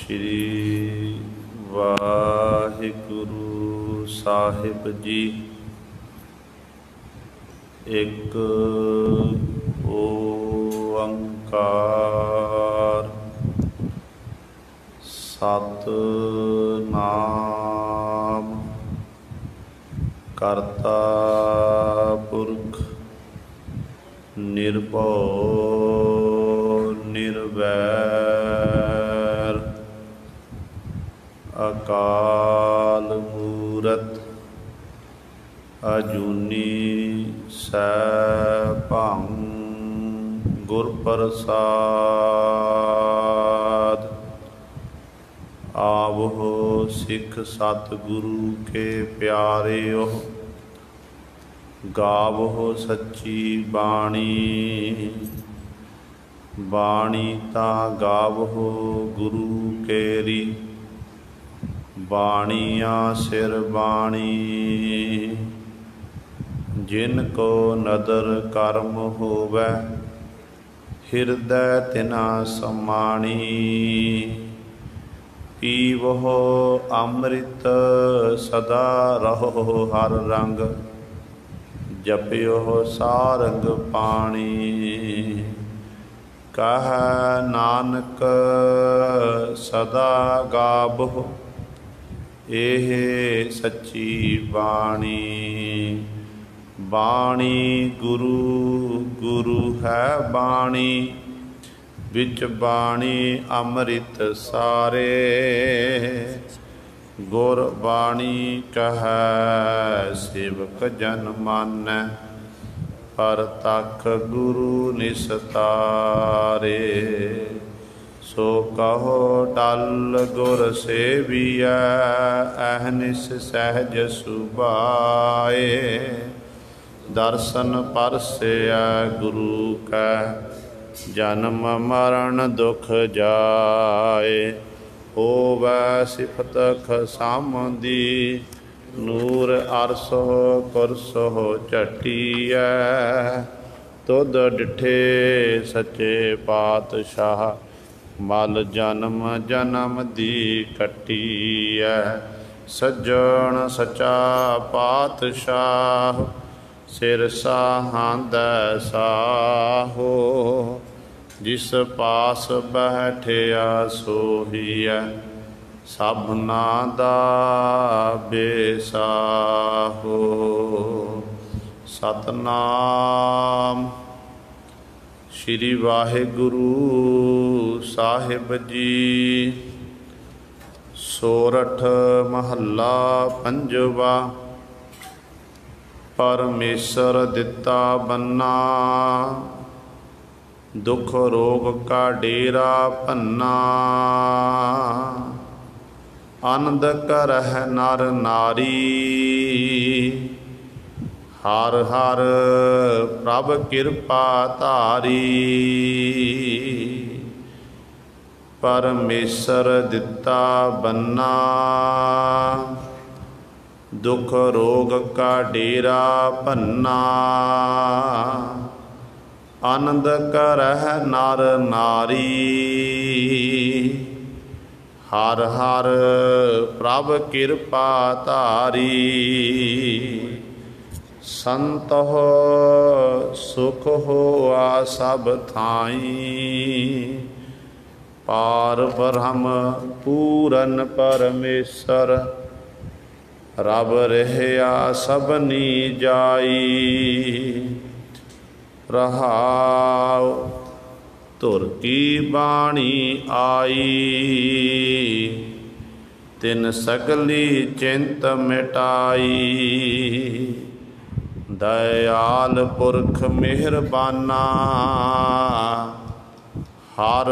श्री वाहिगुरु साहिब जी। एक ओंकार सतनाम करता पुरख निर्भव निर्वैर अकाल मूरत अजूनी सैभं गुर प्रसाद। आवो सिख सतगुरु के प्यारे हो, गावो सच्ची बाणी। बाणी ता गावो गुरु केरी, बाणिया सिर बाणी। जिनको नदर कर्म होवै, हिरदै तिना समाणी। पीवो अमृत सदा रहो हर रंग, जपियो सारंग पाणी। कह नानक सदा गावो, एह सच्ची बाणी। बाणी गुरु गुरु है बाणी, विच बाणी अमृत सारे। गुर बाणी कहै सेवक जन मानै, परतख गुरु निस्तारे। सो कहो टल गुर सेविया, अहनिस सहज सुभाए। दर्शन परसिया गुरु कै, जन्म मरण दुख जाए। होवै सिफत खसामदी, नूर अरसो कुरसो झटिया। तुद डिठे सच्चे पातशाह, मल जन्म जन्म दी कटिया। सज्जन सच्चा पातशाह, सिर साहांदै साहो। जिस पास बैठिया सोहिया, सबना दा बेसाहो। सतनाम श्री वाहिगुरु साहिब जी। सोरठ महला पंजवा। परमेसर दिता बन्ना, दुख रोग का डेरा पन्ना। आनंद करह नर नारी, हर हर प्रभ कृपा धारी। परमेसर दिता बन्ना, दुख रोग का डेरा पन्ना। आनंद करह नर नारी, हर हर प्रभ कृपा धारी। संत हो सुख होआ सब थाई, पार ब्रह्म पूरन परमेसर। रब रहया सबनी जाई, रहाओ तुर की बाणी आई। तिन सगली चिंत मिटाई, दयाल पुरख मेहरबाना। हर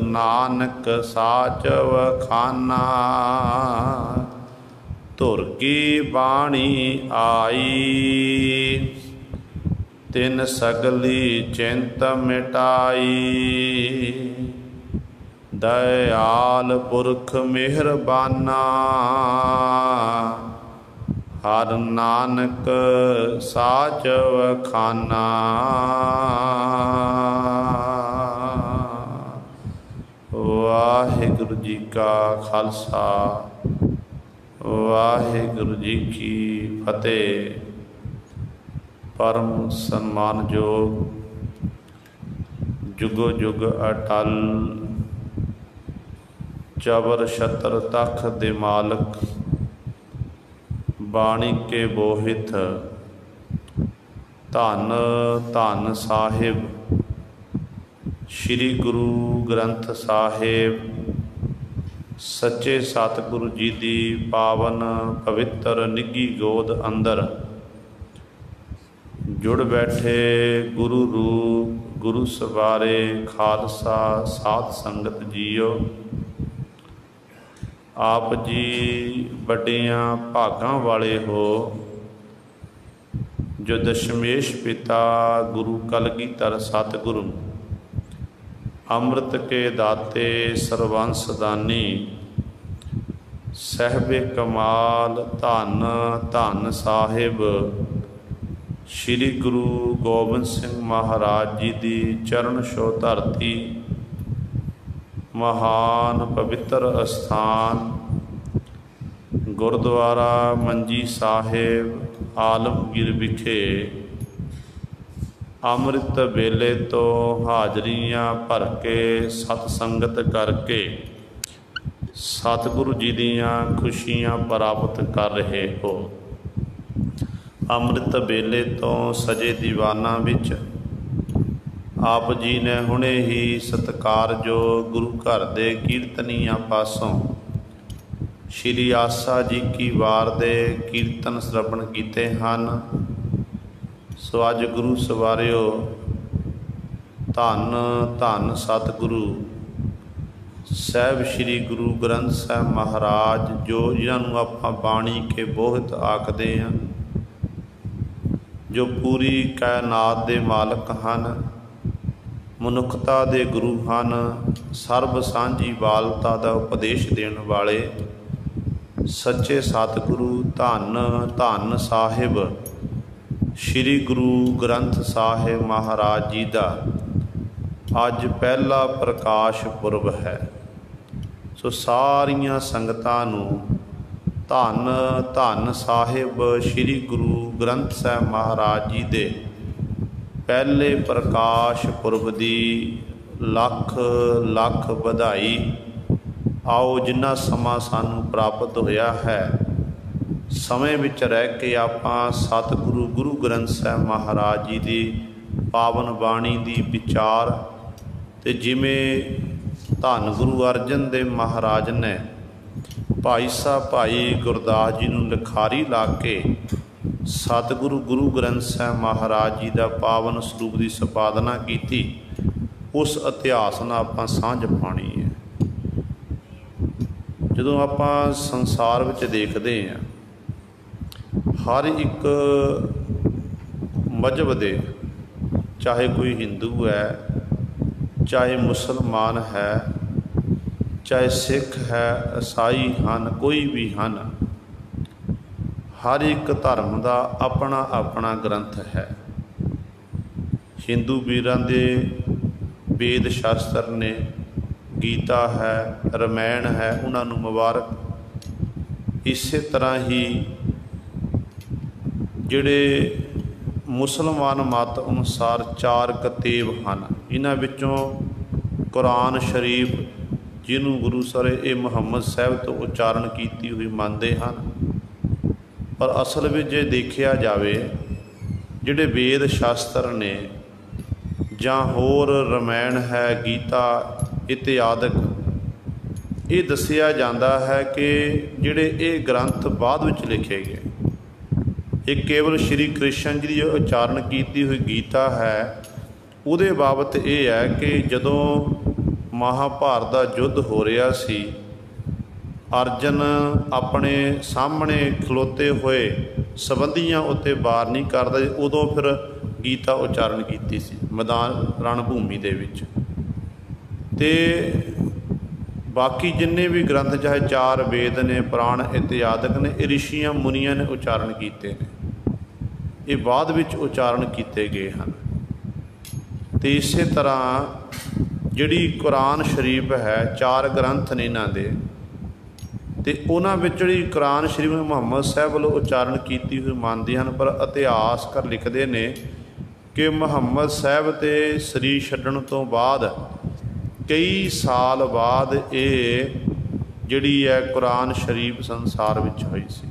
नानक साच वखाना, धुर की बाणी आई। तिन सगली चिंत मिटाई, दयाल पुरख मेहरबाना। हर नानक साच वखाना। ਵਾਹਿਗੁਰੂ ਜੀ ਕਾ ਖਾਲਸਾ ਵਾਹਿਗੁਰੂ ਜੀ ਕੀ ਫਤਿਹ। ਪਰਮ ਸਨਮਾਨਯੋਗ ਜੁਗੋ ਜੁਗ ਅਟਲ ਚਬਰ ਛਤਰ ਤਖ ਦੇ ਮਾਲਕ ਬਾਣੀ ਕੇ ਬੋਹਿਤ ਧੰਨ ਧੰਨ ਸਾਹਿਬ ਸ਼੍ਰੀ ਗੁਰੂ ਗ੍ਰੰਥ ਸਾਹਿਬ ਸੱਚੇ ਸਤਿਗੁਰੂ ਜੀ ਦੀ ਪਾਵਨ ਪਵਿੱਤਰ ਨਿੱਘੀ ਗੋਦ ਅੰਦਰ ਜੁੜ ਬੈਠੇ ਗੁਰੂ ਰੂਪ ਗੁਰੂ ਸਵਾਰੇ ਖਾਲਸਾ ਸਾਧ ਸੰਗਤ ਜੀਓ। ਆਪ ਜੀ ਵੱਡਿਆਂ ਭਾਗਾਂ ਵਾਲੇ ਹੋ ਜੋ ਦਸ਼ਮੇਸ਼ ਪਿਤਾ ਗੁਰੂ ਕਲਗੀਧਰ ਸਤਿਗੁਰੂ ਅੰਮ੍ਰਿਤ ਕੇ ਦਾਤੇ ਸਰਬੰਸ ਦਾਨੀ ਸਹਿਬੇ ਕਮਾਲ ਧੰਨ ਧੰਨ ਸਾਹਿਬ ਸ਼੍ਰੀ ਗੁਰੂ ਗੋਬਿੰਦ ਸਿੰਘ ਮਹਾਰਾਜ ਜੀ ਦੀ ਚਰਨ ਛੋਹ ਧਰਤੀ ਮਹਾਨ ਪਵਿੱਤਰ ਅਸਥਾਨ ਗੁਰਦੁਆਰਾ ਮੰਜੀ ਸਾਹਿਬ ਆਲਮਗੀਰ ਵਿਖੇ ਅੰਮ੍ਰਿਤ ਵੇਲੇ ਤੋਂ ਹਾਜ਼ਰੀਆਂ ਭਰ ਕੇ ਸਤ ਸੰਗਤ ਕਰਕੇ ਸਤਿਗੁਰੂ ਜੀ ਦੀਆਂ ਖੁਸ਼ੀਆਂ ਪ੍ਰਾਪਤ ਕਰ ਰਹੇ ਹੋ। ਅੰਮ੍ਰਿਤ ਵੇਲੇ ਤੋਂ ਸਜੇ ਦੀਵਾਨਾਂ ਵਿੱਚ ਆਪ ਜੀ ਨੇ ਹੁਣੇ ਹੀ ਸਤਿਕਾਰਯੋਗ ਗੁਰੂ ਘਰ ਦੇ ਕੀਰਤਨੀਆਂ ਪਾਸੋਂ ਸ਼੍ਰੀ ਆਸਾ ਜੀ ਕੀ ਵਾਰ ਦੇ ਕੀਰਤਨ ਸਰਵਣ ਕੀਤੇ ਹਨ। ਸੋ ਅੱਜ ਗੁਰੂ ਸਵਾਰਿਓ ਧੰਨ ਧੰਨ ਸਤਿਗੁਰੂ ਸਾਹਿਬ ਸ਼੍ਰੀ ਗੁਰੂ ਗ੍ਰੰਥ ਸਾਹਿਬ ਮਹਾਰਾਜ ਜੋ ਜਿਨ੍ਹਾਂ ਨੂੰ ਆਪਾਂ ਬਾਣੀ ਕੇ ਬੋਹਿਤ ਆਖਦੇ ਹਾਂ, ਜੋ ਪੂਰੀ ਕਾਇਨਾਤ ਦੇ ਮਾਲਕ ਹਨ, ਮਨੁੱਖਤਾ ਦੇ ਗੁਰੂ ਹਨ, ਸਰਬ ਸਾਂਝੀ ਵਾਲਤਾ ਦਾ ਉਪਦੇਸ਼ ਦੇਣ ਵਾਲੇ ਸੱਚੇ ਸਤਿਗੁਰੂ ਧੰਨ ਧੰਨ ਸਾਹਿਬ ਸ਼੍ਰੀ ਗੁਰੂ ਗ੍ਰੰਥ ਸਾਹਿਬ ਮਹਾਰਾਜ ਜੀ ਦਾ ਅੱਜ ਪਹਿਲਾ ਪ੍ਰਕਾਸ਼ ਪੁਰਬ ਹੈ। ਸੋ ਸਾਰੀਆਂ ਸੰਗਤਾਂ ਨੂੰ ਧੰਨ ਧੰਨ ਸਾਹਿਬ ਸ਼੍ਰੀ ਗੁਰੂ ਗ੍ਰੰਥ ਸਾਹਿਬ ਮਹਾਰਾਜ ਜੀ ਦੇ ਪਹਿਲੇ ਪ੍ਰਕਾਸ਼ ਪੁਰਬ ਦੀ ਲੱਖ ਲੱਖ ਵਧਾਈ। ਆਓ ਜਿੰਨਾ ਸਮਾਂ ਸਾਨੂੰ ਪ੍ਰਾਪਤ ਹੋਇਆ ਹੈ, ਸਮੇਂ ਵਿੱਚ ਰਹਿ ਕੇ ਆਪਾਂ ਸਤਿਗੁਰੂ ਗੁਰੂ ਗ੍ਰੰਥ ਸਾਹਿਬ ਮਹਾਰਾਜ ਜੀ ਦੀ ਪਾਵਨ ਬਾਣੀ ਦੀ ਵਿਚਾਰ ਤੇ ਜਿਵੇਂ ਧੰਨ ਗੁਰੂ ਅਰਜਨ ਦੇਵ ਮਹਾਰਾਜ ਨੇ ਭਾਈ ਸਾਹਿਬ ਭਾਈ ਗੁਰਦਾਸ ਜੀ ਨੂੰ ਲਿਖਾਰੀ ਲਾ ਕੇ ਸਤਿਗੁਰੂ ਗੁਰੂ ਗ੍ਰੰਥ ਸਾਹਿਬ ਮਹਾਰਾਜ ਜੀ ਦਾ ਪਾਵਨ ਸਰੂਪ ਦੀ ਸੰਪਾਦਨਾ ਕੀਤੀ, ਉਸ ਇਤਿਹਾਸ ਨਾਲ ਆਪਾਂ ਸਾਂਝ ਪਾਉਣੀ ਹੈ। ਜਦੋਂ ਆਪਾਂ ਸੰਸਾਰ ਵਿੱਚ ਦੇਖਦੇ ਹਾਂ, ਹਰ ਇੱਕ ਮਜ਼ਹਬ ਦੇ, ਚਾਹੇ ਕੋਈ ਹਿੰਦੂ ਹੈ, ਚਾਹੇ ਮੁਸਲਮਾਨ ਹੈ, ਚਾਹੇ ਸਿੱਖ ਹੈ, ਈਸਾਈ ਹਨ, ਕੋਈ ਵੀ ਹਨ, ਹਰ ਇੱਕ ਧਰਮ ਦਾ ਆਪਣਾ ਆਪਣਾ ਗ੍ਰੰਥ ਹੈ। ਹਿੰਦੂ ਵੀਰਾਂ ਦੇ ਵੇਦ ਸ਼ਾਸਤਰ ਨੇ, ਗੀਤਾ ਹੈ, ਰਮਾਇਣ ਹੈ, ਉਹਨਾਂ ਨੂੰ ਮੁਬਾਰਕ। ਇਸੇ ਤਰ੍ਹਾਂ ਹੀ ਜਿਹੜੇ ਮੁਸਲਮਾਨ ਮਤ ਅਨੁਸਾਰ 4 ਕਤੇਬ ਹਨ, ਇਹਨਾਂ ਵਿੱਚੋਂ ਕੁਰਾਨ ਸ਼ਰੀਫ ਜਿਹਨੂੰ ਗੁਰੂ ਸਾਰੇ ਇਹ ਮੁਹੰਮਦ ਸਾਹਿਬ ਤੋਂ ਉਚਾਰਨ ਕੀਤੀ ਹੋਈ ਮੰਨਦੇ ਹਨ। ਪਰ ਅਸਲ ਵਿੱਚ ਜੇ ਦੇਖਿਆ ਜਾਵੇ, ਜਿਹੜੇ ਵੇਦ ਸ਼ਾਸਤਰ ਨੇ ਜਾਂ ਹੋਰ ਰਮਾਇਣ ਹੈ, ਗੀਤਾ ਇਤਿਆਦਿਕ, ਇਹ ਦੱਸਿਆ ਜਾਂਦਾ ਹੈ ਕਿ ਜਿਹੜੇ ਇਹ ਗ੍ਰੰਥ ਬਾਅਦ ਵਿੱਚ ਲਿਖੇ ਗਏ, ਇਹ ਕੇਵਲ ਸ਼੍ਰੀ ਕ੍ਰਿਸ਼ਨ ਜੀ ਦੀ ਜੋ ਉਚਾਰਨ ਕੀਤੀ ਹੋਈ ਗੀਤਾ ਹੈ, ਉਹਦੇ ਬਾਬਤ ਇਹ ਹੈ ਕਿ ਜਦੋਂ ਮਹਾਭਾਰਤ ਦਾ ਯੁੱਧ ਹੋ ਰਿਹਾ ਸੀ, ਅਰਜਨ ਆਪਣੇ ਸਾਹਮਣੇ ਖਲੋਤੇ ਹੋਏ ਸੰਬੰਧੀਆਂ ਉੱਤੇ ਵਾਰ ਨਹੀਂ ਕਰਦਾ, ਉਦੋਂ ਫਿਰ ਗੀਤਾ ਉਚਾਰਨ ਕੀਤੀ ਸੀ ਮੈਦਾਨ ਰਣ ਭੂਮੀ ਦੇ ਵਿੱਚ। ਅਤੇ ਬਾਕੀ ਜਿੰਨੇ ਵੀ ਗ੍ਰੰਥ, ਚਾਹੇ 4 ਵੇਦ ਨੇ, ਪੁਰਾਣ ਇਤਿਆਦਿਕ ਨੇ, ਇਹ ਰਿਸ਼ੀਆਂ ਮੁਨੀਆਂ ਨੇ ਉਚਾਰਨ ਕੀਤੇ ਨੇ, ਇਹ ਬਾਅਦ ਵਿੱਚ ਉਚਾਰਨ ਕੀਤੇ ਗਏ ਹਨ। ਅਤੇ ਇਸੇ ਤਰ੍ਹਾਂ ਜਿਹੜੀ ਕੁਰਾਨ ਸ਼ਰੀਫ ਹੈ 4 ਗ੍ਰੰਥ ਨੇ ਇਹਨਾਂ ਦੇ, ਅਤੇ ਉਹਨਾਂ ਵਿੱਚ ਜਿਹੜੀ ਕੁਰਾਨ ਸ਼ਰੀਫ ਮੁਹੰਮਦ ਸਾਹਿਬ ਵੱਲੋਂ ਉਚਾਰਨ ਕੀਤੀ ਹੋਈ ਮੰਨਦੇ ਹਨ। ਪਰ ਇਤਿਹਾਸਕਾਰ ਲਿਖਦੇ ਨੇ ਕਿ ਮੁਹੰਮਦ ਸਾਹਿਬ ਦੇ ਸਰੀਰ ਛੱਡਣ ਤੋਂ ਬਾਅਦ ਕਈ ਸਾਲ ਬਾਅਦ ਇਹ ਜਿਹੜੀ ਹੈ ਕੁਰਾਨ ਸ਼ਰੀਫ ਸੰਸਾਰ ਵਿੱਚ ਹੋਈ ਸੀ।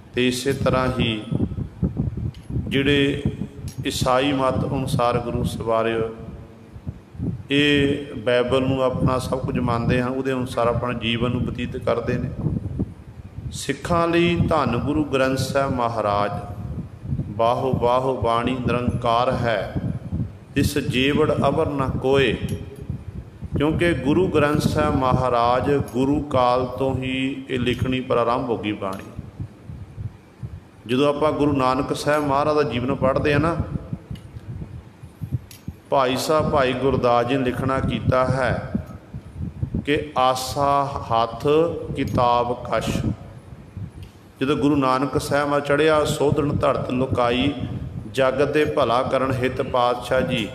ਅਤੇ ਇਸੇ ਤਰ੍ਹਾਂ ਹੀ ਜਿਹੜੇ ਈਸਾਈ ਮਤ ਅਨੁਸਾਰ ਗੁਰੂ ਸਵਾਰਿਓ ਇਹ ਬਾਈਬਲ ਨੂੰ ਆਪਣਾ ਸਭ ਕੁਝ ਮੰਨਦੇ ਹਨ, ਉਹਦੇ ਅਨੁਸਾਰ ਆਪਣਾ ਜੀਵਨ ਨੂੰ ਬਤੀਤ ਕਰਦੇ ਨੇ। ਸਿੱਖਾਂ ਲਈ ਧੰਨ ਗੁਰੂ ਗ੍ਰੰਥ ਸਾਹਿਬ ਮਹਾਰਾਜ ਬਾਹੋ ਬਾਹੋ ਬਾਣੀ ਨਿਰੰਕਾਰ ਹੈ, ਇਸ ਜੀਵੜ ਅਵਰ ਨਾ ਕੋਏ। ਕਿਉਂਕਿ ਗੁਰੂ ਗ੍ਰੰਥ ਸਾਹਿਬ ਮਹਾਰਾਜ ਗੁਰੂ ਕਾਲ ਤੋਂ ਹੀ ਇਹ ਲਿਖਣੀ ਪ੍ਰਾਰੰਭ ਹੋ ਗਈ ਬਾਣੀ। ਜਦੋਂ ਆਪਾਂ ਗੁਰੂ ਨਾਨਕ ਸਾਹਿਬ ਮਹਾਰਾਜ ਦਾ ਜੀਵਨ ਪੜ੍ਹਦੇ ਹਾਂ ਨਾ, ਭਾਈ ਸਾਹਿਬ ਭਾਈ ਗੁਰਦਾਸ ਜੀ ਨੇ ਲਿਖਣਾ ਕੀਤਾ ਹੈ ਕਿ ਆਸਾ ਹੱਥ ਕਿਤਾਬ ਕਸ਼। ਜਦੋਂ ਗੁਰੂ ਨਾਨਕ ਸਾਹਿਬ ਮਾ ਚੜ੍ਹਿਆ ਸੋਧਣ ਧਰਤ ਲੁਕਾਈ, ਜਗਤ ਦੇ ਭਲਾ ਕਰਨ ਹਿਤ ਪਾਤਸ਼ਾਹ ਜੀ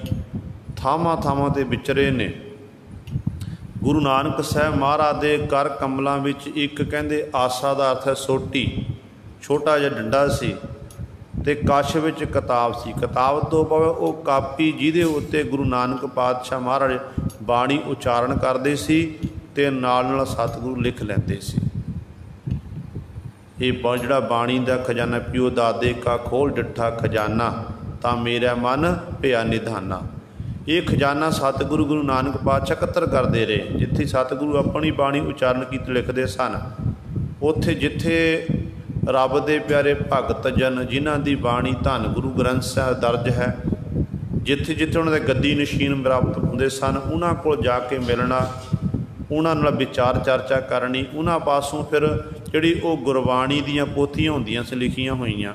ਥਾਵਾਂ ਥਾਵਾਂ 'ਤੇ ਵਿਚਰੇ ਨੇ। ਗੁਰੂ ਨਾਨਕ ਸਾਹਿਬ ਮਹਾਰਾਜ ਦੇ ਕਰ ਕਮਲਾਂ ਵਿੱਚ ਇੱਕ ਕਹਿੰਦੇ ਆਸਾ ਦਾ ਅਰਥ ਹੈ ਸੋਟੀ, ਛੋਟਾ ਜਿਹਾ ਡੰਡਾ ਸੀ, ਅਤੇ ਕਛ ਵਿੱਚ ਕਿਤਾਬ ਸੀ। ਕਿਤਾਬ ਤੋਂ ਭਾਵ ਉਹ ਕਾਪੀ ਜਿਹਦੇ ਉੱਤੇ ਗੁਰੂ ਨਾਨਕ ਪਾਤਸ਼ਾਹ ਮਹਾਰਾਜ ਬਾਣੀ ਉਚਾਰਨ ਕਰਦੇ ਸੀ ਅਤੇ ਨਾਲ ਨਾਲ ਸਤਿਗੁਰੂ ਲਿਖ ਲੈਂਦੇ ਸੀ। ਇਹ ਜਿਹੜਾ ਬਾਣੀ ਦਾ ਖਜ਼ਾਨਾ, ਪਿਓ ਦਾਦੇ ਕਾ ਖੋਲ ਡਿੱਠਾ ਖਜ਼ਾਨਾ ਤਾਂ ਮੇਰਾ ਮਨ ਭਿਆ ਨਿਧਾਨਾ। ਇਹ ਖਜ਼ਾਨਾ ਸਤਿਗੁਰੂ ਗੁਰੂ ਨਾਨਕ ਪਾਤਸ਼ਾਹ ਇਕੱਤਰ ਕਰਦੇ ਰਹੇ। ਜਿੱਥੇ ਸਤਿਗੁਰੂ ਆਪਣੀ ਬਾਣੀ ਉਚਾਰਨ ਕੀਤੀ ਲਿਖਦੇ ਸਨ, ਉੱਥੇ ਜਿੱਥੇ ਰੱਬ ਦੇ ਪਿਆਰੇ ਭਗਤ ਜਨ ਜਿਨ੍ਹਾਂ ਦੀ ਬਾਣੀ ਧੰਨ ਗੁਰੂ ਗ੍ਰੰਥ ਸਾਹਿਬ ਦਰਜ ਹੈ, ਜਿੱਥੇ ਜਿੱਥੇ ਉਹਨਾਂ ਦੇ ਗੱਦੀ ਨਸ਼ੀਨ ਪ੍ਰਾਪਤ ਹੁੰਦੇ ਸਨ, ਉਹਨਾਂ ਕੋਲ ਜਾ ਕੇ ਮਿਲਣਾ, ਉਹਨਾਂ ਨਾਲ ਵਿਚਾਰ ਚਰਚਾ ਕਰਨੀ। ਉਹਨਾਂ ਪਾਸੋਂ ਫਿਰ ਜਿਹੜੀ ਉਹ ਗੁਰਬਾਣੀ ਦੀਆਂ ਪੋਥੀਆਂ ਹੁੰਦੀਆਂ ਸੀ ਲਿਖੀਆਂ ਹੋਈਆਂ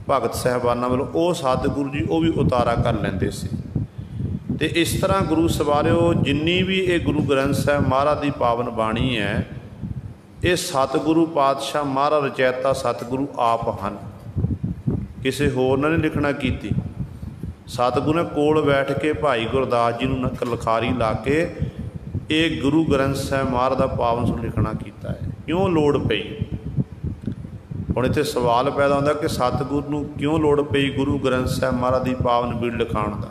ਭਗਤ ਸਾਹਿਬਾਨਾਂ ਵੱਲੋਂ, ਉਹ ਸਤਿਗੁਰੂ ਜੀ ਉਹ ਵੀ ਉਤਾਰਾ ਕਰ ਲੈਂਦੇ ਸੀ। ਅਤੇ ਇਸ ਤਰ੍ਹਾਂ ਗੁਰੂ ਸਵਾਰਿਓ ਜਿੰਨੀ ਵੀ ਇਹ ਗੁਰੂ ਗ੍ਰੰਥ ਸਾਹਿਬ ਮਹਾਰਾਜ ਦੀ ਪਾਵਨ ਬਾਣੀ ਹੈ, ਇਹ ਸਤਿਗੁਰੂ ਪਾਤਸ਼ਾਹ ਮਹਾਰਾਜ ਰਚੈਤਾ ਸਤਿਗੁਰੂ ਆਪ ਹਨ, ਕਿਸੇ ਹੋਰ ਨੇ ਨਹੀਂ ਲਿਖਣਾ ਕੀਤੀ। ਸਤਿਗੁਰੂ ਨੇ ਕੋਲ ਬੈਠ ਕੇ ਭਾਈ ਗੁਰਦਾਸ ਜੀ ਨੂੰ ਲਖਾਰੀ ਲਾ ਕੇ ਇਹ ਗੁਰੂ ਗ੍ਰੰਥ ਸਾਹਿਬ ਮਹਾਰਾਜ ਦਾ ਪਾਵਨ ਸੁਣ ਲਿਖਣਾ ਕੀਤਾ ਹੈ। ਕਿਉਂ ਲੋੜ ਪਈ? ਹੁਣ ਇੱਥੇ ਸਵਾਲ ਪੈਦਾ ਹੁੰਦਾ ਕਿ ਸਤਿਗੁਰੂ ਨੂੰ ਕਿਉਂ ਲੋੜ ਪਈ ਗੁਰੂ ਗ੍ਰੰਥ ਸਾਹਿਬ ਮਹਾਰਾਜ ਦੀ ਪਾਵਨ ਬੀੜ ਲਿਖਾਉਣ ਦਾ?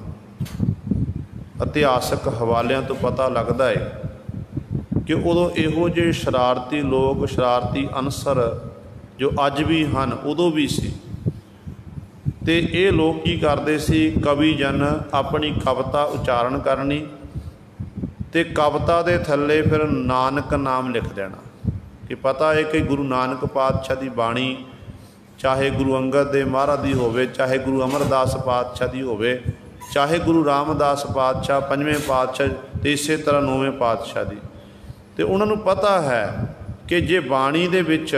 ਇਤਿਹਾਸਕ ਹਵਾਲਿਆਂ ਤੋਂ ਪਤਾ ਲੱਗਦਾ ਹੈ ਕਿ ਉਦੋਂ ਇਹੋ ਜਿਹੇ ਸ਼ਰਾਰਤੀ ਲੋਕ, ਸ਼ਰਾਰਤੀ ਅਨਸਰ ਜੋ ਅੱਜ ਵੀ ਹਨ, ਉਦੋਂ ਵੀ ਸੀ। ਅਤੇ ਇਹ ਲੋਕ ਕੀ ਕਰਦੇ ਸੀ, ਕਵੀ ਜਨ ਆਪਣੀ ਕਵਿਤਾ ਉਚਾਰਨ ਕਰਨੀ ਅਤੇ ਕਵਿਤਾ ਦੇ ਥੱਲੇ ਫਿਰ ਨਾਨਕ ਨਾਮ ਲਿਖ ਦੇਣਾ। ਕਿ ਪਤਾ ਹੈ ਕਿ ਗੁਰੂ ਨਾਨਕ ਪਾਤਸ਼ਾਹ ਦੀ ਬਾਣੀ ਚਾਹੇ ਗੁਰੂ ਅੰਗਦ ਦੇਵ ਮਹਾਰਾਜ ਦੀ ਹੋਵੇ, ਚਾਹੇ ਗੁਰੂ ਅਮਰਦਾਸ ਪਾਤਸ਼ਾਹ ਦੀ ਹੋਵੇ, ਚਾਹੇ ਗੁਰੂ ਰਾਮਦਾਸ ਪਾਤਸ਼ਾਹ 5ਵੇਂ ਪਾਤਸ਼ਾਹ ਅਤੇ ਇਸੇ ਤਰ੍ਹਾਂ 9ਵੇਂ ਪਾਤਸ਼ਾਹ ਦੀ। ਅਤੇ ਉਹਨਾਂ ਨੂੰ ਪਤਾ ਹੈ ਕਿ ਜੇ ਬਾਣੀ ਦੇ ਵਿੱਚ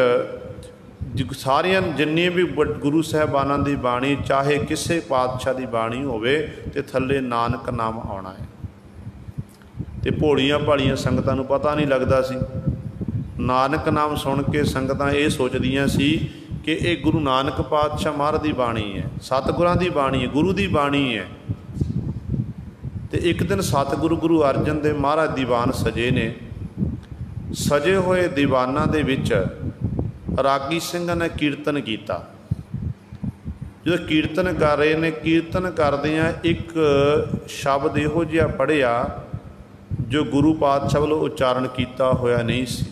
ਸਾਰੀਆਂ ਜਿੰਨੀਆਂ ਵੀ ਗੁਰੂ ਸਾਹਿਬਾਨਾਂ ਦੀ ਬਾਣੀ, ਚਾਹੇ ਕਿਸੇ ਪਾਤਸ਼ਾਹ ਦੀ ਬਾਣੀ ਹੋਵੇ, ਅਤੇ ਥੱਲੇ ਨਾਨਕ ਨਾਮ ਆਉਣਾ ਹੈ। ਅਤੇ ਭੋਲੀਆਂ ਭਾਲੀਆਂ ਸੰਗਤਾਂ ਨੂੰ ਪਤਾ ਨਹੀਂ ਲੱਗਦਾ ਸੀ। ਨਾਨਕ ਨਾਮ ਸੁਣ ਕੇ ਸੰਗਤਾਂ ਇਹ ਸੋਚਦੀਆਂ ਸੀ ਕਿ ਇਹ ਗੁਰੂ ਨਾਨਕ ਪਾਤਸ਼ਾਹ ਮਹਾਰਾਜ ਦੀ ਬਾਣੀ ਹੈ, ਸਤਿਗੁਰਾਂ ਦੀ ਬਾਣੀ ਹੈ, ਗੁਰੂ ਦੀ ਬਾਣੀ ਹੈ। ਅਤੇ ਇੱਕ ਦਿਨ ਸਤਿਗੁਰੂ ਗੁਰੂ ਅਰਜਨ ਦੇਵ ਮਹਾਰਾਜ ਦੀਵਾਨ ਸਜੇ ਨੇ। ਸਜੇ ਹੋਏ ਦੀਵਾਨਾਂ ਦੇ ਵਿੱਚ ਰਾਗੀ ਸਿੰਘਾਂ ਨੇ ਕੀਰਤਨ ਕੀਤਾ। ਜਦੋਂ ਕੀਰਤਨ ਕਰ ਰਹੇ ਨੇ, ਕੀਰਤਨ ਕਰਦਿਆਂ ਇੱਕ ਸ਼ਬਦ ਇਹੋ ਜਿਹਾ ਪੜ੍ਹਿਆ ਜੋ ਗੁਰੂ ਪਾਤਸ਼ਾਹ ਵੱਲੋਂ ਉਚਾਰਨ ਕੀਤਾ ਹੋਇਆ ਨਹੀਂ ਸੀ।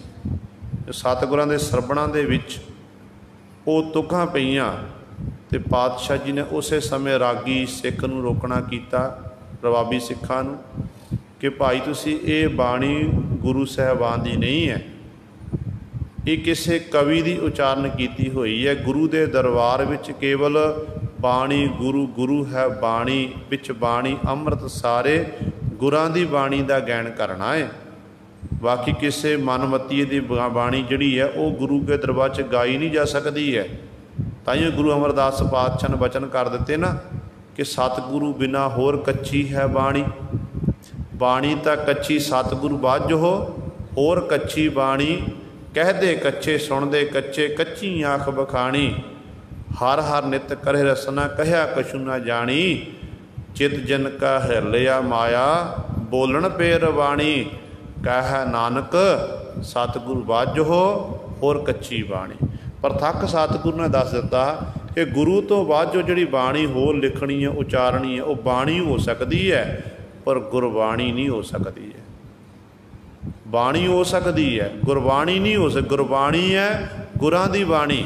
ਸਤਿਗੁਰਾਂ ਦੇ ਸਰਵਣਾਂ ਦੇ ਵਿੱਚ ਉਹ ਤੁਕਾਂ ਪਈਆਂ ਅਤੇ ਪਾਤਸ਼ਾਹ ਜੀ ਨੇ ਉਸੇ ਸਮੇਂ ਰਾਗੀ ਸਿੱਖ ਨੂੰ ਰੋਕਣਾ ਕੀਤਾ, ਰਵਾਬੀ ਸਿੱਖਾਂ ਨੂੰ, ਕਿ ਭਾਈ ਤੁਸੀਂ ਇਹ ਬਾਣੀ ਗੁਰੂ ਸਾਹਿਬਾਨ ਦੀ ਨਹੀਂ ਹੈ, ਇਹ ਕਿਸੇ ਕਵੀ ਦੀ ਉਚਾਰਨ ਕੀਤੀ ਹੋਈ ਹੈ। ਗੁਰੂ ਦੇ ਦਰਬਾਰ ਵਿੱਚ ਕੇਵਲ ਬਾਣੀ ਗੁਰੂ, ਗੁਰੂ ਹੈ ਬਾਣੀ, ਵਿੱਚ ਬਾਣੀ ਅੰਮ੍ਰਿਤ ਸਾਰੇ, ਗੁਰਾਂ ਦੀ ਬਾਣੀ ਦਾ ਗਾਇਨ ਕਰਨਾ ਹੈ। ਬਾਕੀ ਕਿਸੇ ਮਨਮਤੀ ਦੀ ਬਾਣੀ ਜਿਹੜੀ ਹੈ ਉਹ ਗੁਰੂ ਕੇ ਦਰਬਾਰ 'ਚ ਗਾਈ ਨਹੀਂ ਜਾ ਸਕਦੀ ਹੈ। ਤਾਂ ਹੀ ਗੁਰੂ ਅਮਰਦਾਸ ਪਾਤਸ਼ਾਹ ਨੇ ਵਚਨ ਕਰ ਦਿੱਤੇ ਨਾ ਕਿ ਸਤਿਗੁਰੂ ਬਿਨਾ ਹੋਰ ਕੱਚੀ ਹੈ ਬਾਣੀ, ਬਾਣੀ ਤਾਂ ਕੱਚੀ ਸਤਿਗੁਰੂ ਬਾਝੋ ਹੋਰ ਕੱਚੀ ਬਾਣੀ, ਕਹਦੇ ਕੱਚੇ ਸੁਣਦੇ ਕੱਚੇ, ਕੱਚੀ ਆਖ ਬਖਾਣੀ, ਹਰ ਹਰ ਨਿਤ ਕਰੇ ਰਸਨਾ ਕਹਿਆ ਕਛੂ ਨਾ ਜਾਣੀ। चित जिन का हिरलिया माया, बोलन पेर वाणी, कह नानक सतगुरु बाझो होर कच्ची बाणी। प्रथक सतगुरु ने दस दिता कि गुरु तो बाझो जिहड़ी बाणी होर लिखनी है, उचारनी है, वो बाणी हो सकती है पर गुरबाणी नहीं हो सकती है। बाणी हो सकती है, गुरबाणी नहीं हो सकती। गुरबाणी है गुरां दी बाणी।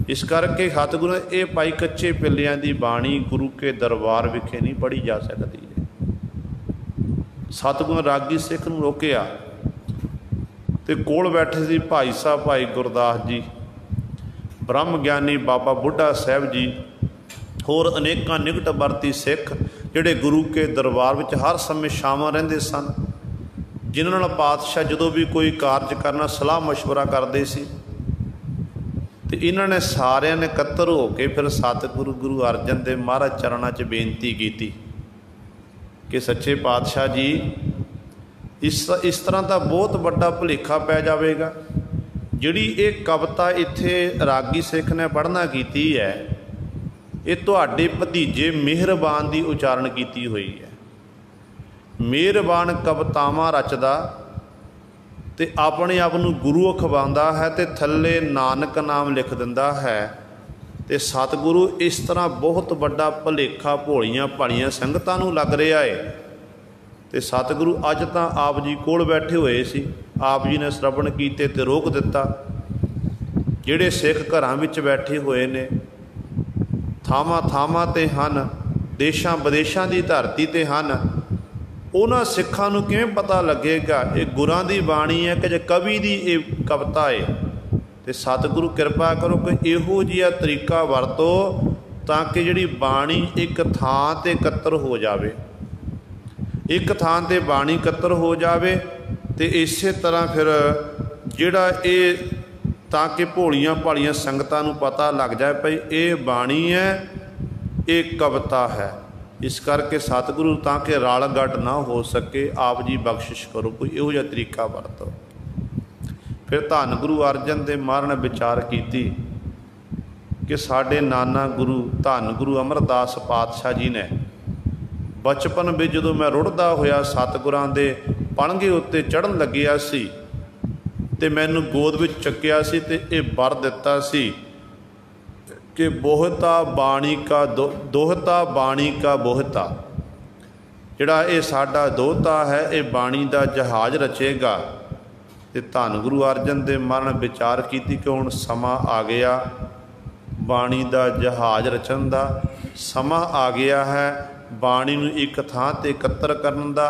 इस करके सतगुरु ने ये पाई कच्चे पिल्लियां दी बाणी गुरु के दरबार विखे नहीं पढ़ी जा सकती है। सतगुरु रागी सिख नूं रोकिया ते कोल बैठे सी भाई साहब भाई गुरदास जी, ब्रह्म ज्ञानी बाबा बुढ़ा साहब जी, होर अनेकां निकट वरती सिख जिहड़े गुरु के दरबार विच हर समय शामिल रहिंदे सन, जिन्हां नाल पातशाह जदों भी कोई कारज करना सलाह मशवरा करते सी। तो इन्हां ने सारिਆਂ ने इकत्तर हो के फिर सतगुरु गुरु अर्जन देव महाराज चरणों 'च बेनती की कि सच्चे पातशाह जी इस तरह का बहुत बड़ा भुलेखा पै जाएगा। जिहड़ी ये कविता इत्थे रागी सिख ने पढ़ना की है, ये तुहाडे भतीजे मेहरबान की उचारण की हुई है। मेहरबान कवितावां रचदा ते अपने आप नूं गुरु अखवांदा है ते थल्ले नानक नाम लिख दिंदा है। ते सतगुरु इस तरह बहुत बड़ा भुलेखा भोलियां भालियां संगतां नूं लग रहा है। ते सतगुरु अज तां आप जी कोल बैठे हुए सी, आप जी ने श्रवण कीते ते रोक दिता। जिहड़े सिख घरां विच बैठे हुए ने, थावां थावां ते हन, देशां विदेशां दी धरती ते हन, उन्हां सिखां नूं किवें पता लगेगा ये गुरां दी बाणी है कि जे कवि दी ये कविता है। तो सतगुरु कृपा करो कि इहो जिहा तरीका वरतो ताकि जिहड़ी बाणी एक थां ते इकत्तर हो जावे, एक थां ते बाणी इकत्तर हो जावे। तो इस तरह फिर जिहड़ा ये ताकि भोलियां भालियां संगतां नूं पता लग जाए भाई ये बाणी है, ये कविता है। इस करके सतगुरु ताकि रल गट ना हो सके, आप जी बख्शिश करो कोई इहो जिहा तरीका वरतो। फिर धन गुरु अर्जन देव महाराज ने विचार की कि साडे नाना गुरु धन गुरु अमरदास पातशाह जी ने बचपन में जदों मैं रुढ़दा होया सतगुरां दे पणगे उत्ते चढ़न लग्या सी ते मैनूं गोद विच चक्किया सी ते इह वर दिता सी कि बोहता बाणी का दोहता बाणी का बोहता, जिहड़ा ये साडा दोहता है ये बाणी का जहाज रचेगा। तो धन गुरु अर्जन देव महाराज ने विचार की कि हुण समा आ गया, बाणी का जहाज रचन का समा आ गया है। बाणी नूं एक थां ते इकत्तर करन दा,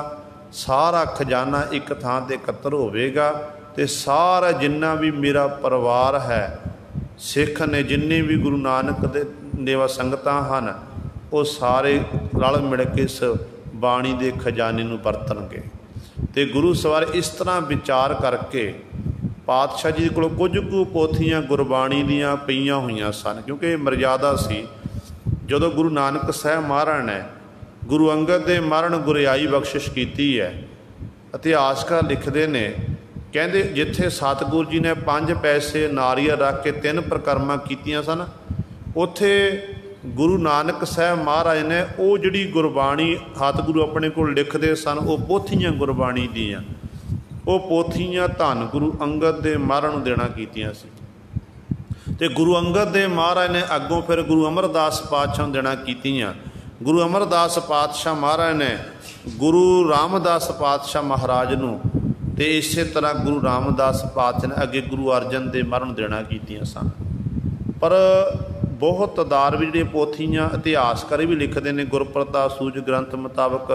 सारा खजाना एक थां ते इकत्तर होवेगा। ते सारा जिन्ना भी मेरा परिवार है सिख ने, जिन्ने भी गुरु नानक दे देवा संगतां हन, वो सारे रल मिल के इस बाणी के खजाने नूं वरतणगे। ते गुरु सवार इस तरह विचार करके पातशाह जी कोल कुछ कु पोथियां गुरबाणी दीयां पईयां होईयां सन, क्योंकि मर्यादा सी। जदों गुरु नानक साहब महाराज ने गुरु अंगद देव महाराज नूं गुरियाई बख्शिश की है, इतिहासकार लिखते ने कहते जिथे सतगुरु जी ने 5 पैसे नारियल रख के 3 परिक्रमा कीतियां सन, उत्थे गुरु नानक साहब महाराज ने वो जिहड़ी गुरबाणी सतगुरु अपने को लिखते सन, वो पोथियां गुरबाणी दियां, वो पोथियां धन गुरु अंगद देव महाराज नूं देना कीतियां सी। ते गुरु अंगद देव महाराज ने अगों फिर गुरु अमरदास पातशाह नूं देना कीतियां। गुरु अमरदास पातशाह महाराज ने गुरु रामदास पातशाह महाराज नूं, ते इस तरह गुरु रामदास पातशाह ने अगे गुरु अर्जन देव महाराज नूं देना कीतियां सन। पर बहुत तादाद भी जिहड़ियां पोथियां इतिहासकार भी लिखते हैं गुरप्रताप सूच ग्रंथ मुताबक,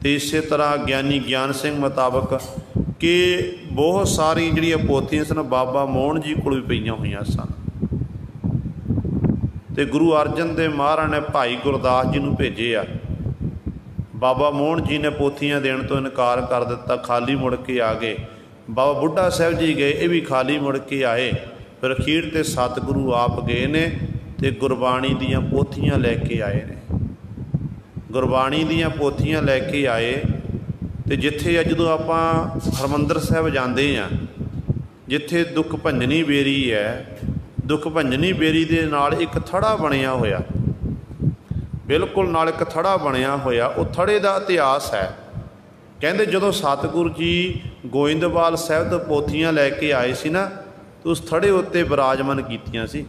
तो इस तरह ज्ञानी ज्ञान सिंह मुताबक कि बहुत सारी जिहड़ियां पोथियां सन बाबा मोहन जी कोल भी पईयां होईयां सन। तो गुरु अर्जन देव महाराज ने भाई गुरदास जी नूं भेजिया। बाबा मोहन जी ने पोथियां देण तो इनकार कर दिता, खाली मुड़ के आ गए। बाबा बुढ़ा साहब जी गए, ये भी खाली मुड़ के आए। फिर अखीर ते सतगुरु आप गए ने ते गुरबाणी दीयां पोथियां लैके आए ने। गुरबाणी दीयां पोथियां लैके आए ते जिथे जदों आपां हरमंदर साहब जाते हैं, जिथे दुख भंजनी बेरी है, दुख भंजनी बेरी दे नाल एक थड़ा बनिया होया, बिल्कुल नाल एक थड़ा बनया होया, वो थड़े का इतिहास है। कहते जदों सतगुरु जी गोइंदवाल साहब तो पोथियां लैके आए सी ना, तो उस थड़े उत्ते विराजमान कीतियां सी,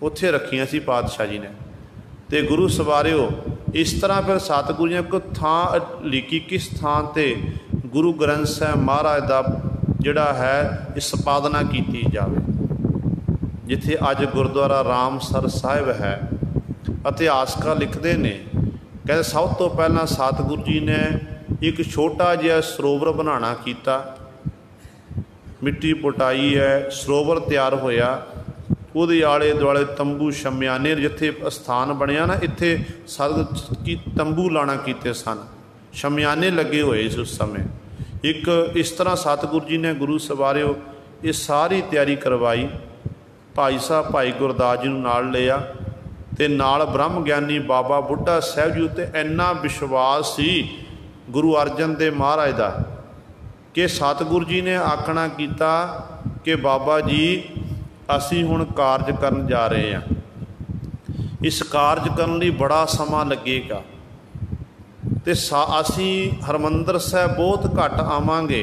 उत्थे रखियां सी पातशाह जी ने। तो गुरु सवारिओ इस तरह फिर सतगुरु जी ने कोई थां लिखी, किस थां ते गुरु ग्रंथ साहब महाराज का जिहड़ा है संपादना की जाए। जिथे अज गुरुद्वारा रामसर साहिब है, इतिहासकार लिखते ने, कहते सब तो पहला सतगुरु जी ने एक छोटा जिहा सरोवर बनाना किया, मिट्टी पुटाई है, सरोवर तैयार होया, ਉਹਦੇ आले दुआले तंबू शमियाने जिथे स्थान बनया ना, इत्थे सतगुरु की तंबू लाना कीते सन, शमियाने लगे हुए इस उस समय। एक इस तरह सतगुरु जी ने गुरु सवारिओ ये सारी तैयारी करवाई। भाई साहब भाई गुरदास जी नाल लिया, ते नाल ब्रह्म ज्ञानी बाबा बुढ़ा साहब जी उत्ते इन्ना विश्वास सी गुरु अर्जन देव महाराज का कि सतगुरु जी ने आखना कीता कि बाबा जी असी हुण कारज करन जा रहे हैं, इस कारज करन लई बड़ा समा लगेगा, ते असी हरमंदर साहब बहुत घट आवांगे,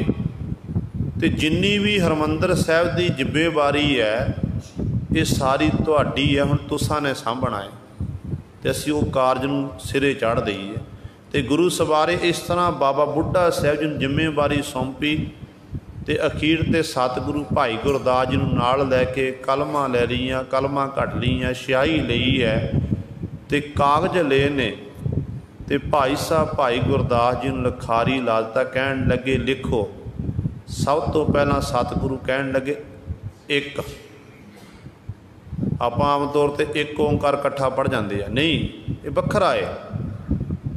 ते जिन्नी भी हरमंदर साहब की जिम्मेवारी है ये सारी तुहाडी है, हुण तुसां ने साਂਭਣਾ है, ते असी वो कारज नूं सिरे चढ़ दईए। ते गुरु सवारे इस तरह बाबा बुढ़ा साहब जी नूं जिम्मेवारी सौंपी, ते अखीर ते सतगुरु भाई गुरदास जी नूं नाल लैके कलमां लै लईआं, कलमां घट लईआं, स्याही लई है, ते कागज लए ने, ते भाई साहब भाई गुरदास जी नूं लखारी ला दित्ता, कहण लगे लिखो। सब तो पहला सतगुरु कहण लगे एक, आपां आम तौर पर एक ओंकार इकट्ठा पढ़ जाते हैं, नहीं ये वखरा है,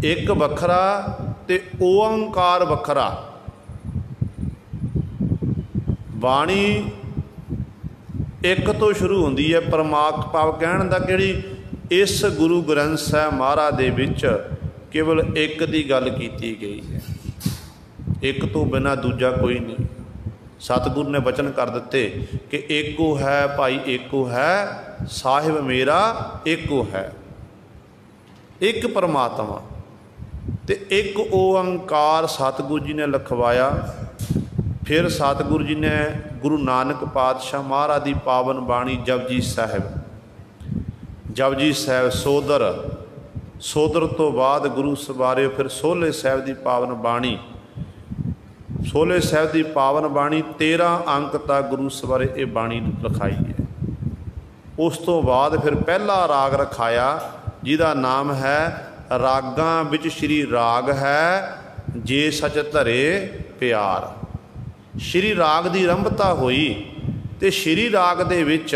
एक वखरा ते ओंकार वखरा। बाणी एक तो शुरू होंदी है, परमात्मा भाव कहण दा कि इस गुरु ग्रंथ साहब महाराज दे विच केवल एक दी गल कीती गई है, एक तो बिना दूजा कोई नहीं। सतगुरु ने वचन कर दिते कि एको है भाई, एको है साहिब मेरा, एको है, एक परमात्मा, ते एक ओंकार सतगुरु जी ने लिखवाया। फिर सतगुरु जी ने गुरु नानक पातशाह महाराज की पावन बाणी जपजी साहिब, जपजी साहिब सोदर, सोदर तो बाद गुरु सवारे फिर सोले साहिब की पावन बाणी, सोले साहिब की पावन बाणी 13 अंक तक गुरु सवारे ये बाणी लिखाई है। उस तो बाद फिर पहला राग रखाया जिहदा नाम है रागां विच श्री राग है जे सच धरे प्यार। श्री राग की आरंभता हुई, तो श्री राग दे विच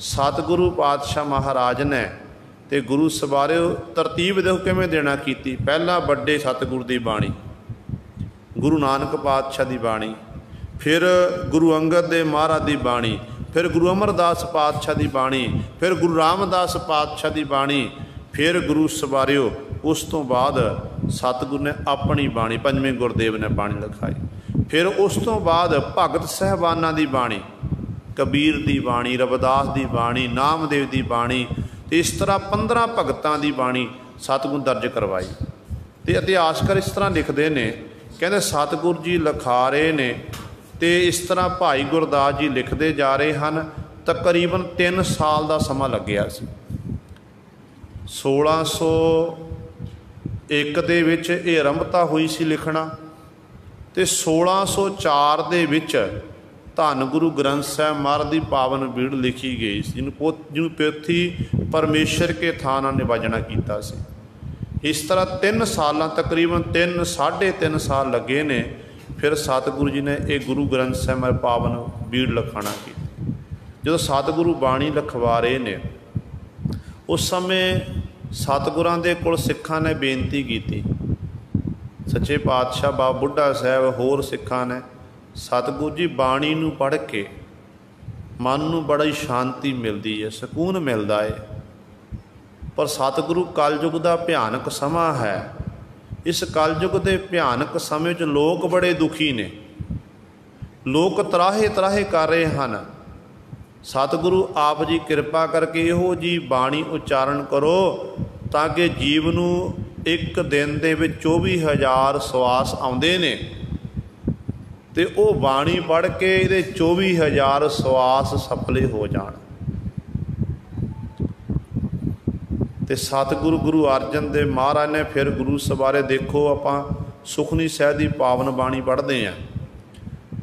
सतगुरु पातशाह महाराज ने ते गुरु सवारे तरतीब देखो किवें देना कीती। पहला बड़े सतगुरु की बाणी, गुरु नानक पातशाह की बाणी, फिर गुरु अंगद देव महाराज की बाणी, फिर गुरु अमरदास पातशाह की बाणी, फिर गुरु रामदास पातशाह की बाणी, फिर गुरु सवारिओ उस तो बाद सतगुरु ने अपनी बाणी पंजवें गुरदेव ने बाणी लिखाई। फिर उस तो बाद भगत साहबाना की बाणी, कबीर की बाणी, रविदास की बाणी, नामदेव की बाणी, तो इस तरह 15 भगतां की बाणी सतगुरु दर्ज करवाई। तो इतिहासकार इस तरह लिखते हैं, कहते सतगुरु जी लिखा रहे ने, तो इस तरह भाई गुरदास जी लिखते जा रहे हैं। तकरीबन 3 साल का समा लग्या सी। 1601 दे विच ये आरंभता हुई सी लिखना, तो 1604 दे विच धन गुरु ग्रंथ साहब महाराज की पावन बीड़ लिखी गई, जिन्होंने पोथी परमेश्वर के थान निवाजना किया सी। इस तरह 3 साल तकरीबन 3 साढ़े 3 साल लगे ने। फिर सतगुरु जी ने एक गुरु ग्रंथ साहब पावन बीड़ लिखाना की। जो सतगुरु बाणी लिखवा रहे ने, उस समय सतगुरां दे कोल सिखां ने बेनती की, सच्चे पातशाह बाबा बुढ़ा साहब होर सिखां ने, सतगुरु जी बाणी नूं पढ़ के मन नूं बड़ी शांति मिलती है, सकून मिलता है। पर सतगुरु कलयुग का भयानक समा है। इस कलयुग के भयानक समय च लोग बड़े दुखी ने, लोग तराहे तराहे कर रहे हैं। सतगुरु आप जी कृपा करके इहो जी बाणी उच्चारण करो ਤਾਂ ਕਿ ਜੀਵ ਨੂੰ ਇੱਕ ਦਿਨ ਦੇ ਵਿੱਚ 24,000 ਸਵਾਸ ਆਉਂਦੇ ਨੇ ਤੇ ਉਹ ਬਾਣੀ ਪੜ੍ਹ ਕੇ ਇਹਦੇ 24,000 ਸਵਾਸ ਸਫਲੇ ਹੋ ਜਾਣ। ਤੇ ਸਤਿਗੁਰੂ ਗੁਰੂ ਅਰਜਨ ਦੇਵ ਮਹਾਰਾਜ ਨੇ ਫਿਰ ਗੁਰੂ ਸਵਾਰੇ, ਦੇਖੋ ਆਪਾਂ ਸੁਖਮਨੀ ਸਾਹਿਬ ਦੀ ਪਾਵਨ ਬਾਣੀ ਪੜ੍ਹਦੇ ਹਾਂ,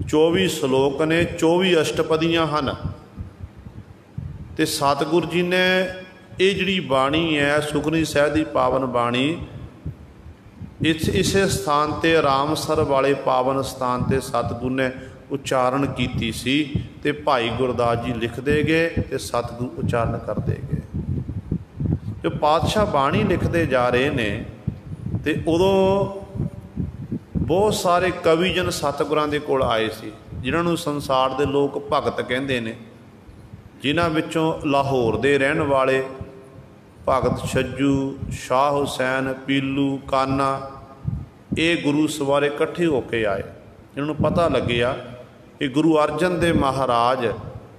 24 ਸ਼ਲੋਕ ਨੇ, 24 ਅਸ਼ਟਪਦੀਆਂ ਹਨ। ਤੇ ਸਤਿਗੁਰੂ ਜੀ ਨੇ ਇਹ ਜਿਹੜੀ ਬਾਣੀ ਹੈ ਸੁਖਮਨੀ ਸਾਹਿਬ ਦੀ ਪਾਵਨ ਬਾਣੀ, ਇਸੇ ਸਥਾਨ 'ਤੇ ਰਾਮਸਰ ਵਾਲੇ ਪਾਵਨ ਸਥਾਨ 'ਤੇ ਸਤਿਗੁਰੂ ਨੇ ਉਚਾਰਨ ਕੀਤੀ ਸੀ। ਤੇ ਭਾਈ ਗੁਰਦਾਸ ਜੀ ਲਿਖਦੇ ਗਏ ਤੇ ਸਤਿਗੁਰੂ ਉਚਾਰਨ ਕਰਦੇ ਗਏ। ਜੋ ਪਾਤਸ਼ਾਹ ਬਾਣੀ ਲਿਖਦੇ ਜਾ ਰਹੇ ਨੇ ਤੇ ਉਦੋਂ ਬਹੁਤ ਸਾਰੇ ਕਵੀਜਨ ਸਤਿਗੁਰਾਂ ਦੇ ਕੋਲ ਆਏ ਸੀ, ਜਿਨ੍ਹਾਂ ਨੂੰ ਸੰਸਾਰ ਦੇ ਲੋਕ ਭਗਤ ਕਹਿੰਦੇ ਨੇ, ਜਿਨ੍ਹਾਂ ਵਿੱਚੋਂ ਲਾਹੌਰ ਦੇ ਰਹਿਣ ਵਾਲੇ ਭਗਤ ਛੱਜੂ, ਸ਼ਾਹ ਹੁਸੈਨ, ਪੀਲੂ, ਕਾਨਾ, ਇਹ ਗੁਰੂ ਸਵਾਰੇ ਇਕੱਠੇ ਹੋ ਕੇ ਆਏ। ਇਹਨਾਂ ਨੂੰ ਪਤਾ ਲੱਗਿਆ ਕਿ ਗੁਰੂ ਅਰਜਨ ਦੇਵ ਮਹਾਰਾਜ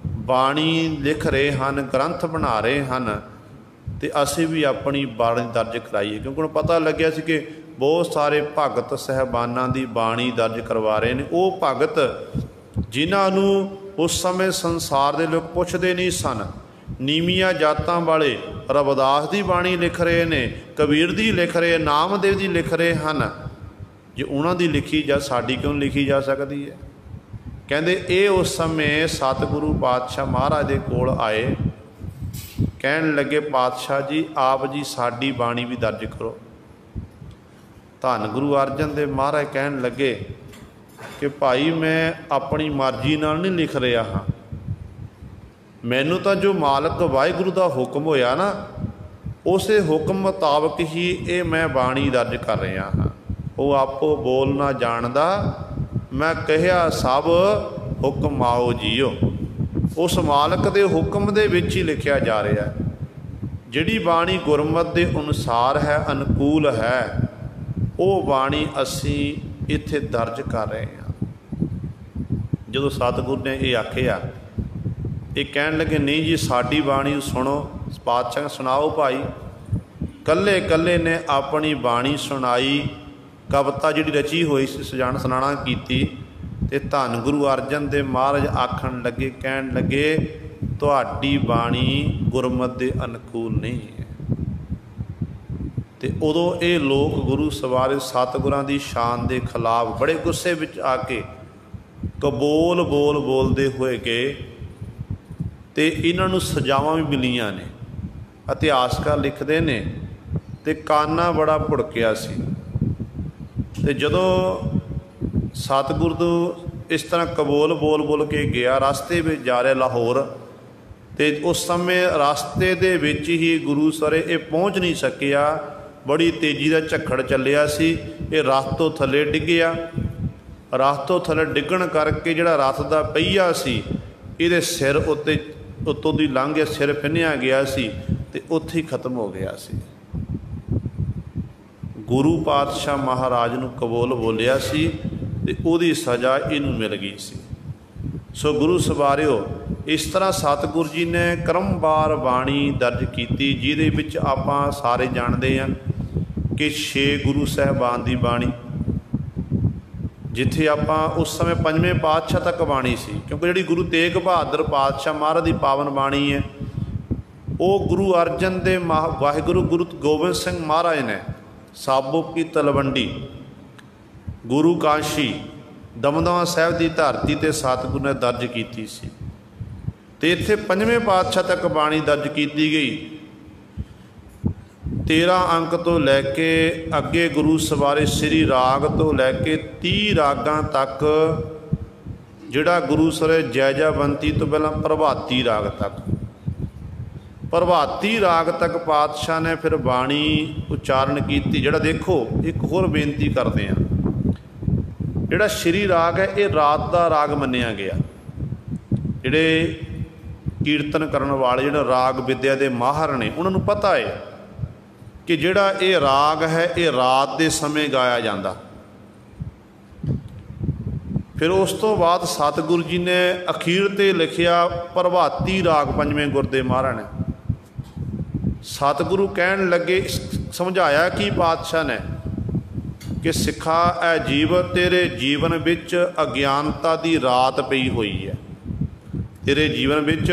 ਬਾਣੀ ਲਿਖ ਰਹੇ ਹਨ, ਗ੍ਰੰਥ ਬਣਾ ਰਹੇ ਹਨ, ਤੇ ਅਸੀਂ ਵੀ ਆਪਣੀ ਬਾਣੀ ਦਰਜ ਕਰਾਈਏ। ਕਿਉਂਕਿ ਉਹਨੂੰ ਪਤਾ ਲੱਗਿਆ ਸੀ ਕਿ ਬਹੁਤ ਸਾਰੇ ਭਗਤ ਸਾਹਿਬਾਨਾਂ ਦੀ ਬਾਣੀ ਦਰਜ ਕਰਵਾ ਰਹੇ ਨੇ। ਉਹ ਭਗਤ ਜਿਨ੍ਹਾਂ ਨੂੰ ਉਸ ਸਮੇਂ ਸੰਸਾਰ ਦੇ ਲੋਕ ਪੁੱਛਦੇ ਨਹੀਂ ਸਨ, ਨੀਵੀਆਂ ਜਾਤਾਂ ਵਾਲੇ ਰਵਿਦਾਸ ਦੀ ਬਾਣੀ ਲਿਖ ਰਹੇ ਨੇ, ਕਬੀਰ ਦੀ ਲਿਖ ਰਹੇ, ਨਾਮਦੇਵ ਦੀ ਲਿਖ ਰਹੇ ਹਨ। ਜੇ ਉਹਨਾਂ ਦੀ ਲਿਖੀ ਜਾ, ਸਾਡੀ ਕਿਉਂ ਲਿਖੀ ਜਾ ਸਕਦੀ ਹੈ? ਕਹਿੰਦੇ ਇਹ ਉਸ ਸਮੇਂ ਸਤਿਗੁਰੂ ਪਾਤਸ਼ਾਹ ਮਹਾਰਾਜ ਦੇ ਕੋਲ ਆਏ, ਕਹਿਣ ਲੱਗੇ, ਪਾਤਸ਼ਾਹ ਜੀ ਆਪ ਜੀ ਸਾਡੀ ਬਾਣੀ ਵੀ ਦਰਜ ਕਰੋ। ਧੰਨ ਗੁਰੂ ਅਰਜਨ ਦੇਵ ਮਹਾਰਾਜ ਕਹਿਣ ਲੱਗੇ ਕਿ ਭਾਈ ਮੈਂ ਆਪਣੀ ਮਰਜ਼ੀ ਨਾਲ ਨਹੀਂ ਲਿਖ ਰਿਹਾ ਹਾਂ, ਮੈਨੂੰ ਤਾਂ ਜੋ ਮਾਲਕ ਵਾਹਿਗੁਰੂ ਦਾ ਹੁਕਮ ਹੋਇਆ ਨਾ, ਉਸੇ ਹੁਕਮ ਮੁਤਾਬਕ ਹੀ ਇਹ ਮੈਂ ਬਾਣੀ ਦਰਜ ਕਰ ਰਿਹਾ ਹਾਂ। ਉਹ ਆਪੋ ਬੋਲ ਨਾ ਜਾਣਦਾ, ਮੈਂ ਕਹਿਆ ਸਭ ਹੁਕਮ ਆਓ ਜੀਓ। ਉਸ ਮਾਲਕ ਦੇ ਹੁਕਮ ਦੇ ਵਿੱਚ ਹੀ ਲਿਖਿਆ ਜਾ ਰਿਹਾ ਹੈ। ਜਿਹੜੀ ਬਾਣੀ ਗੁਰਮਤਿ ਦੇ ਅਨੁਸਾਰ ਹੈ, ਅਨੁਕੂਲ ਹੈ, ਉਹ ਬਾਣੀ ਅਸੀਂ ਇੱਥੇ ਦਰਜ ਕਰ ਰਹੇ ਹਾਂ। ਜਦੋਂ ਸਤਿਗੁਰੂ ਨੇ ਇਹ ਆਖਿਆ, ਇਹ ਕਹਿਣ ਲੱਗੇ, ਨਹੀਂ ਜੀ ਸਾਡੀ ਬਾਣੀ ਸੁਣੋ। ਪਾਤਸ਼ਾਹ ਸੁਣਾਓ ਭਾਈ। ਕੱਲੇ ਕੱਲੇ ਨੇ ਆਪਣੀ ਬਾਣੀ ਸੁਣਾਈ, ਕਵਿਤਾ ਜਿਹੜੀ ਰਚੀ ਹੋਈ ਸੀ ਸੁਣਾਣਾ ਕੀਤੀ। ਤੇ ਧੰਨ ਗੁਰੂ ਅਰਜਨ ਦੇਵ ਮਹਾਰਾਜ ਆਖਣ ਲੱਗੇ, ਕਹਿਣ ਲੱਗੇ, ਤੁਹਾਡੀ ਬਾਣੀ ਗੁਰਮਤਿ ਦੇ ਅਨੁਕੂਲ ਨਹੀਂ ਹੈ। ਤੇ ਉਦੋਂ ਇਹ ਲੋਕ ਗੁਰੂ ਸਵਾਰੇ ਸਤਿਗੁਰਾਂ ਦੀ ਸ਼ਾਨ ਦੇ ਖਿਲਾਫ ਬੜੇ ਗੁੱਸੇ ਵਿੱਚ ਆ ਕੇ ਕਬੋਲ ਬੋਲਦੇ ਹੋਏ ਗਏ। ਤੇ ਇਹਨਾਂ ਨੂੰ ਸਜ਼ਾਵਾਂ ਵੀ ਮਿਲੀਆਂ ਨੇ। ਇਤਿਹਾਸਕਾਰ ਲਿਖਦੇ ਨੇ ਤੇ ਕਾਨਾ ਬੜਾ ਭੁੜਕਿਆ ਸੀ। ਤੇ ਜਦੋਂ ਸਤਿਗੁਰੂ ਤੋਂ ਇਸ ਤਰ੍ਹਾਂ ਕਬੋਲ ਬੋਲ ਕੇ ਗਿਆ, ਰਸਤੇ ਵਿੱਚ ਜਾ ਰਿਹਾ ਲਾਹੌਰ, ਤੇ ਉਸ ਸਮੇਂ ਰਸਤੇ ਦੇ ਵਿੱਚ ਹੀ ਗੁਰੂ ਸਰੇ ਇਹ ਪਹੁੰਚ ਨਹੀਂ ਸਕਿਆ, ਬੜੀ ਤੇਜ਼ੀ ਦਾ ਝੱਖੜ ਚੱਲਿਆ ਸੀ। ਇਹ ਰਥ ਤੋਂ ਥੱਲੇ ਡਿੱਗਿਆ। ਰਥ ਤੋਂ ਥੱਲੇ ਡਿੱਗਣ ਕਰਕੇ ਜਿਹੜਾ ਰਥ ਦਾ ਪਹੀਆ ਸੀ, ਇਹਦੇ ਸਿਰ ਉੱਤੇ ਉੱਤੋਂ ਦੀ ਲੰਘ ਗਿਆ, ਸਿਰ ਪਿੰਨਿਆ ਗਿਆ ਸੀ ਤੇ ਉੱਥੇ ਹੀ ਖਤਮ ਹੋ ਗਿਆ ਸੀ। ਗੁਰੂ ਪਾਤਸ਼ਾਹ ਮਹਾਰਾਜ ਨੂੰ ਕਬੋਲ ਬੋਲਿਆ ਸੀ ਤੇ ਉਹਦੀ ਸਜ਼ਾ ਇਹਨੂੰ ਮਿਲ ਗਈ ਸੀ। ਸੋ ਗੁਰੂ ਸਵਾਰਿਓ, ਇਸ ਤਰ੍ਹਾਂ ਸਤਿਗੁਰੂ ਜੀ ਨੇ ਕ੍ਰਮਵਾਰ ਬਾਣੀ ਦਰਜ ਕੀਤੀ, ਜਿਹਦੇ ਵਿੱਚ ਆਪਾਂ ਸਾਰੇ ਜਾਣਦੇ ਹਾਂ ਕਿ 6 ਗੁਰੂ ਸਾਹਿਬਾਨ ਦੀ ਬਾਣੀ, ਜਿੱਥੇ ਆਪਾਂ ਉਸ ਸਮੇਂ 5ਵੇਂ ਪਾਤਸ਼ਾਹ ਤੱਕ ਬਾਣੀ ਸੀ। ਕਿਉਂਕਿ ਜਿਹੜੀ ਗੁਰੂ ਤੇਗ ਬਹਾਦਰ ਪਾਤਸ਼ਾਹ ਮਹਾਰਾਜ ਦੀ ਪਾਵਨ ਬਾਣੀ ਹੈ, ਉਹ ਗੁਰੂ ਅਰਜਨ ਦੇ ਵਾਹਿਗੁਰੂ ਗੁਰੂ ਗੋਬਿੰਦ ਸਿੰਘ ਮਹਾਰਾਜ ਨੇ ਸਾਬੋ ਕੀ ਤਲਵੰਡੀ, ਗੁਰੂ ਕਾਸ਼ੀ, ਦਮਦਮਾ ਸਾਹਿਬ ਦੀ ਧਰਤੀ 'ਤੇ ਸਤਿਗੁਰੂ ਨੇ ਦਰਜ ਕੀਤੀ ਸੀ। ਤੇ ਇੱਥੇ 5ਵੇਂ ਪਾਤਸ਼ਾਹ ਤੱਕ ਬਾਣੀ ਦਰਜ ਕੀਤੀ ਗਈ। 13 ਅੰਕ ਤੋਂ ਲੈ ਕੇ ਅੱਗੇ ਗੁਰੂ ਸਵਾਰੇ ਸ੍ਰੀ ਰਾਗ ਤੋਂ ਲੈ ਕੇ 30 ਰਾਗਾਂ ਤੱਕ, ਜਿਹੜਾ ਗੁਰੂ ਸਰੇ ਜੈਜਾਵੰਤੀ ਤੋਂ ਪਹਿਲਾਂ ਪ੍ਰਭਾਤੀ ਰਾਗ ਤੱਕ, ਪ੍ਰਭਾਤੀ ਰਾਗ ਤੱਕ ਪਾਤਸ਼ਾਹ ਨੇ ਫਿਰ ਬਾਣੀ ਉਚਾਰਨ ਕੀਤੀ। ਜਿਹੜਾ ਦੇਖੋ, ਇੱਕ ਹੋਰ ਬੇਨਤੀ ਕਰਦੇ ਹਾਂ, ਜਿਹੜਾ ਸ਼੍ਰੀ ਰਾਗ ਹੈ ਇਹ ਰਾਤ ਦਾ ਰਾਗ ਮੰਨਿਆ ਗਿਆ। ਜਿਹੜੇ ਕੀਰਤਨ ਕਰਨ ਵਾਲੇ, ਜਿਹੜੇ ਰਾਗ ਵਿਦਿਆ ਦੇ ਮਾਹਰ ਨੇ, ਉਹਨਾਂ ਨੂੰ ਪਤਾ ਹੈ ਕਿ ਜਿਹੜਾ ਇਹ ਰਾਗ ਹੈ ਇਹ ਰਾਤ ਦੇ ਸਮੇਂ ਗਾਇਆ ਜਾਂਦਾ। ਫਿਰ ਉਸ ਤੋਂ ਬਾਅਦ ਸਤਿਗੁਰੂ ਜੀ ਨੇ ਅਖੀਰ 'ਤੇ ਲਿਖਿਆ ਪ੍ਰਭਾਤੀ ਰਾਗ 5ਵੇਂ ਗੁਰ ਦੇ ਮਹਾਰਾਜ ਨੇ। सतगुरु कहन लगे, समझाया कि पातशाह ने कि सिखा ए जीव तेरे जीवन विच अज्ञानता दी रात पई हुई है। तेरे जीवन विच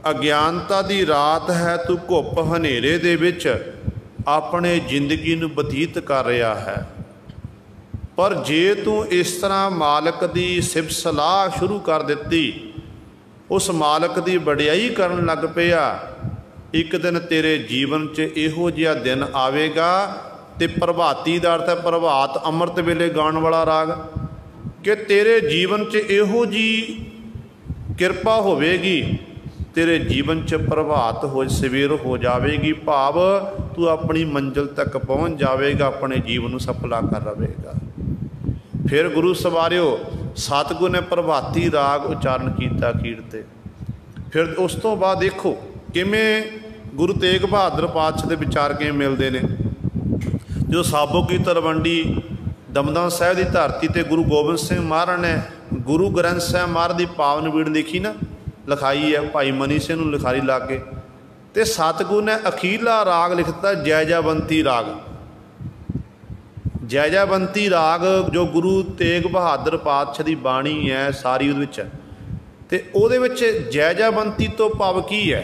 अज्ञानता दी रात है, तू घुप हनेरे दे विच अपने जिंदगी नूं बतीत कर रहा है। पर जे तू इस तरह मालिक दी सिफत सलाह शुरू कर दिती, उस मालिक दी वडियाई करन लग पिया, एक दिन तेरे जीवन च इहो जिहा दिन आवेगा। ते प्रभाती दा अर्थ है प्रभात, अमृत वेले गाण वाला राग, कि तेरे जीवन च इहो जी किरपा होवेगी, तेरे जीवन च प्रभात हो सवेर हो जाएगी, भाव तू अपनी मंजिल तक पहुँच जाएगा, अपने जीवन को सफला कर लवेगा। फिर गुरु सवारियो सतगुरु ने प्रभाती राग उचारण किया अखीर ते। फिर उस तो बाद देखो किमें गुरु तेग बहादुर पातशाह के विचार किमें मिलते हैं। जो साबो की तलवंडी दमदम साहिब की धरती ते गुरु गोबिंद सिंह महाराज ने गुरु ग्रंथ साहिब महाराज की पावन बीड़ लिखी ना, लिखाई है भाई मनी सिंह नूं लिखारी ला के, ते सतगुरु ने अखीरला राग लिखता जैजाबंती राग। जैजाबंती राग जो गुरु तेग बहादुर पातशाह की बाणी है सारी उहदे विच, ते उहदे विच जैजाबंती तो भाव की है,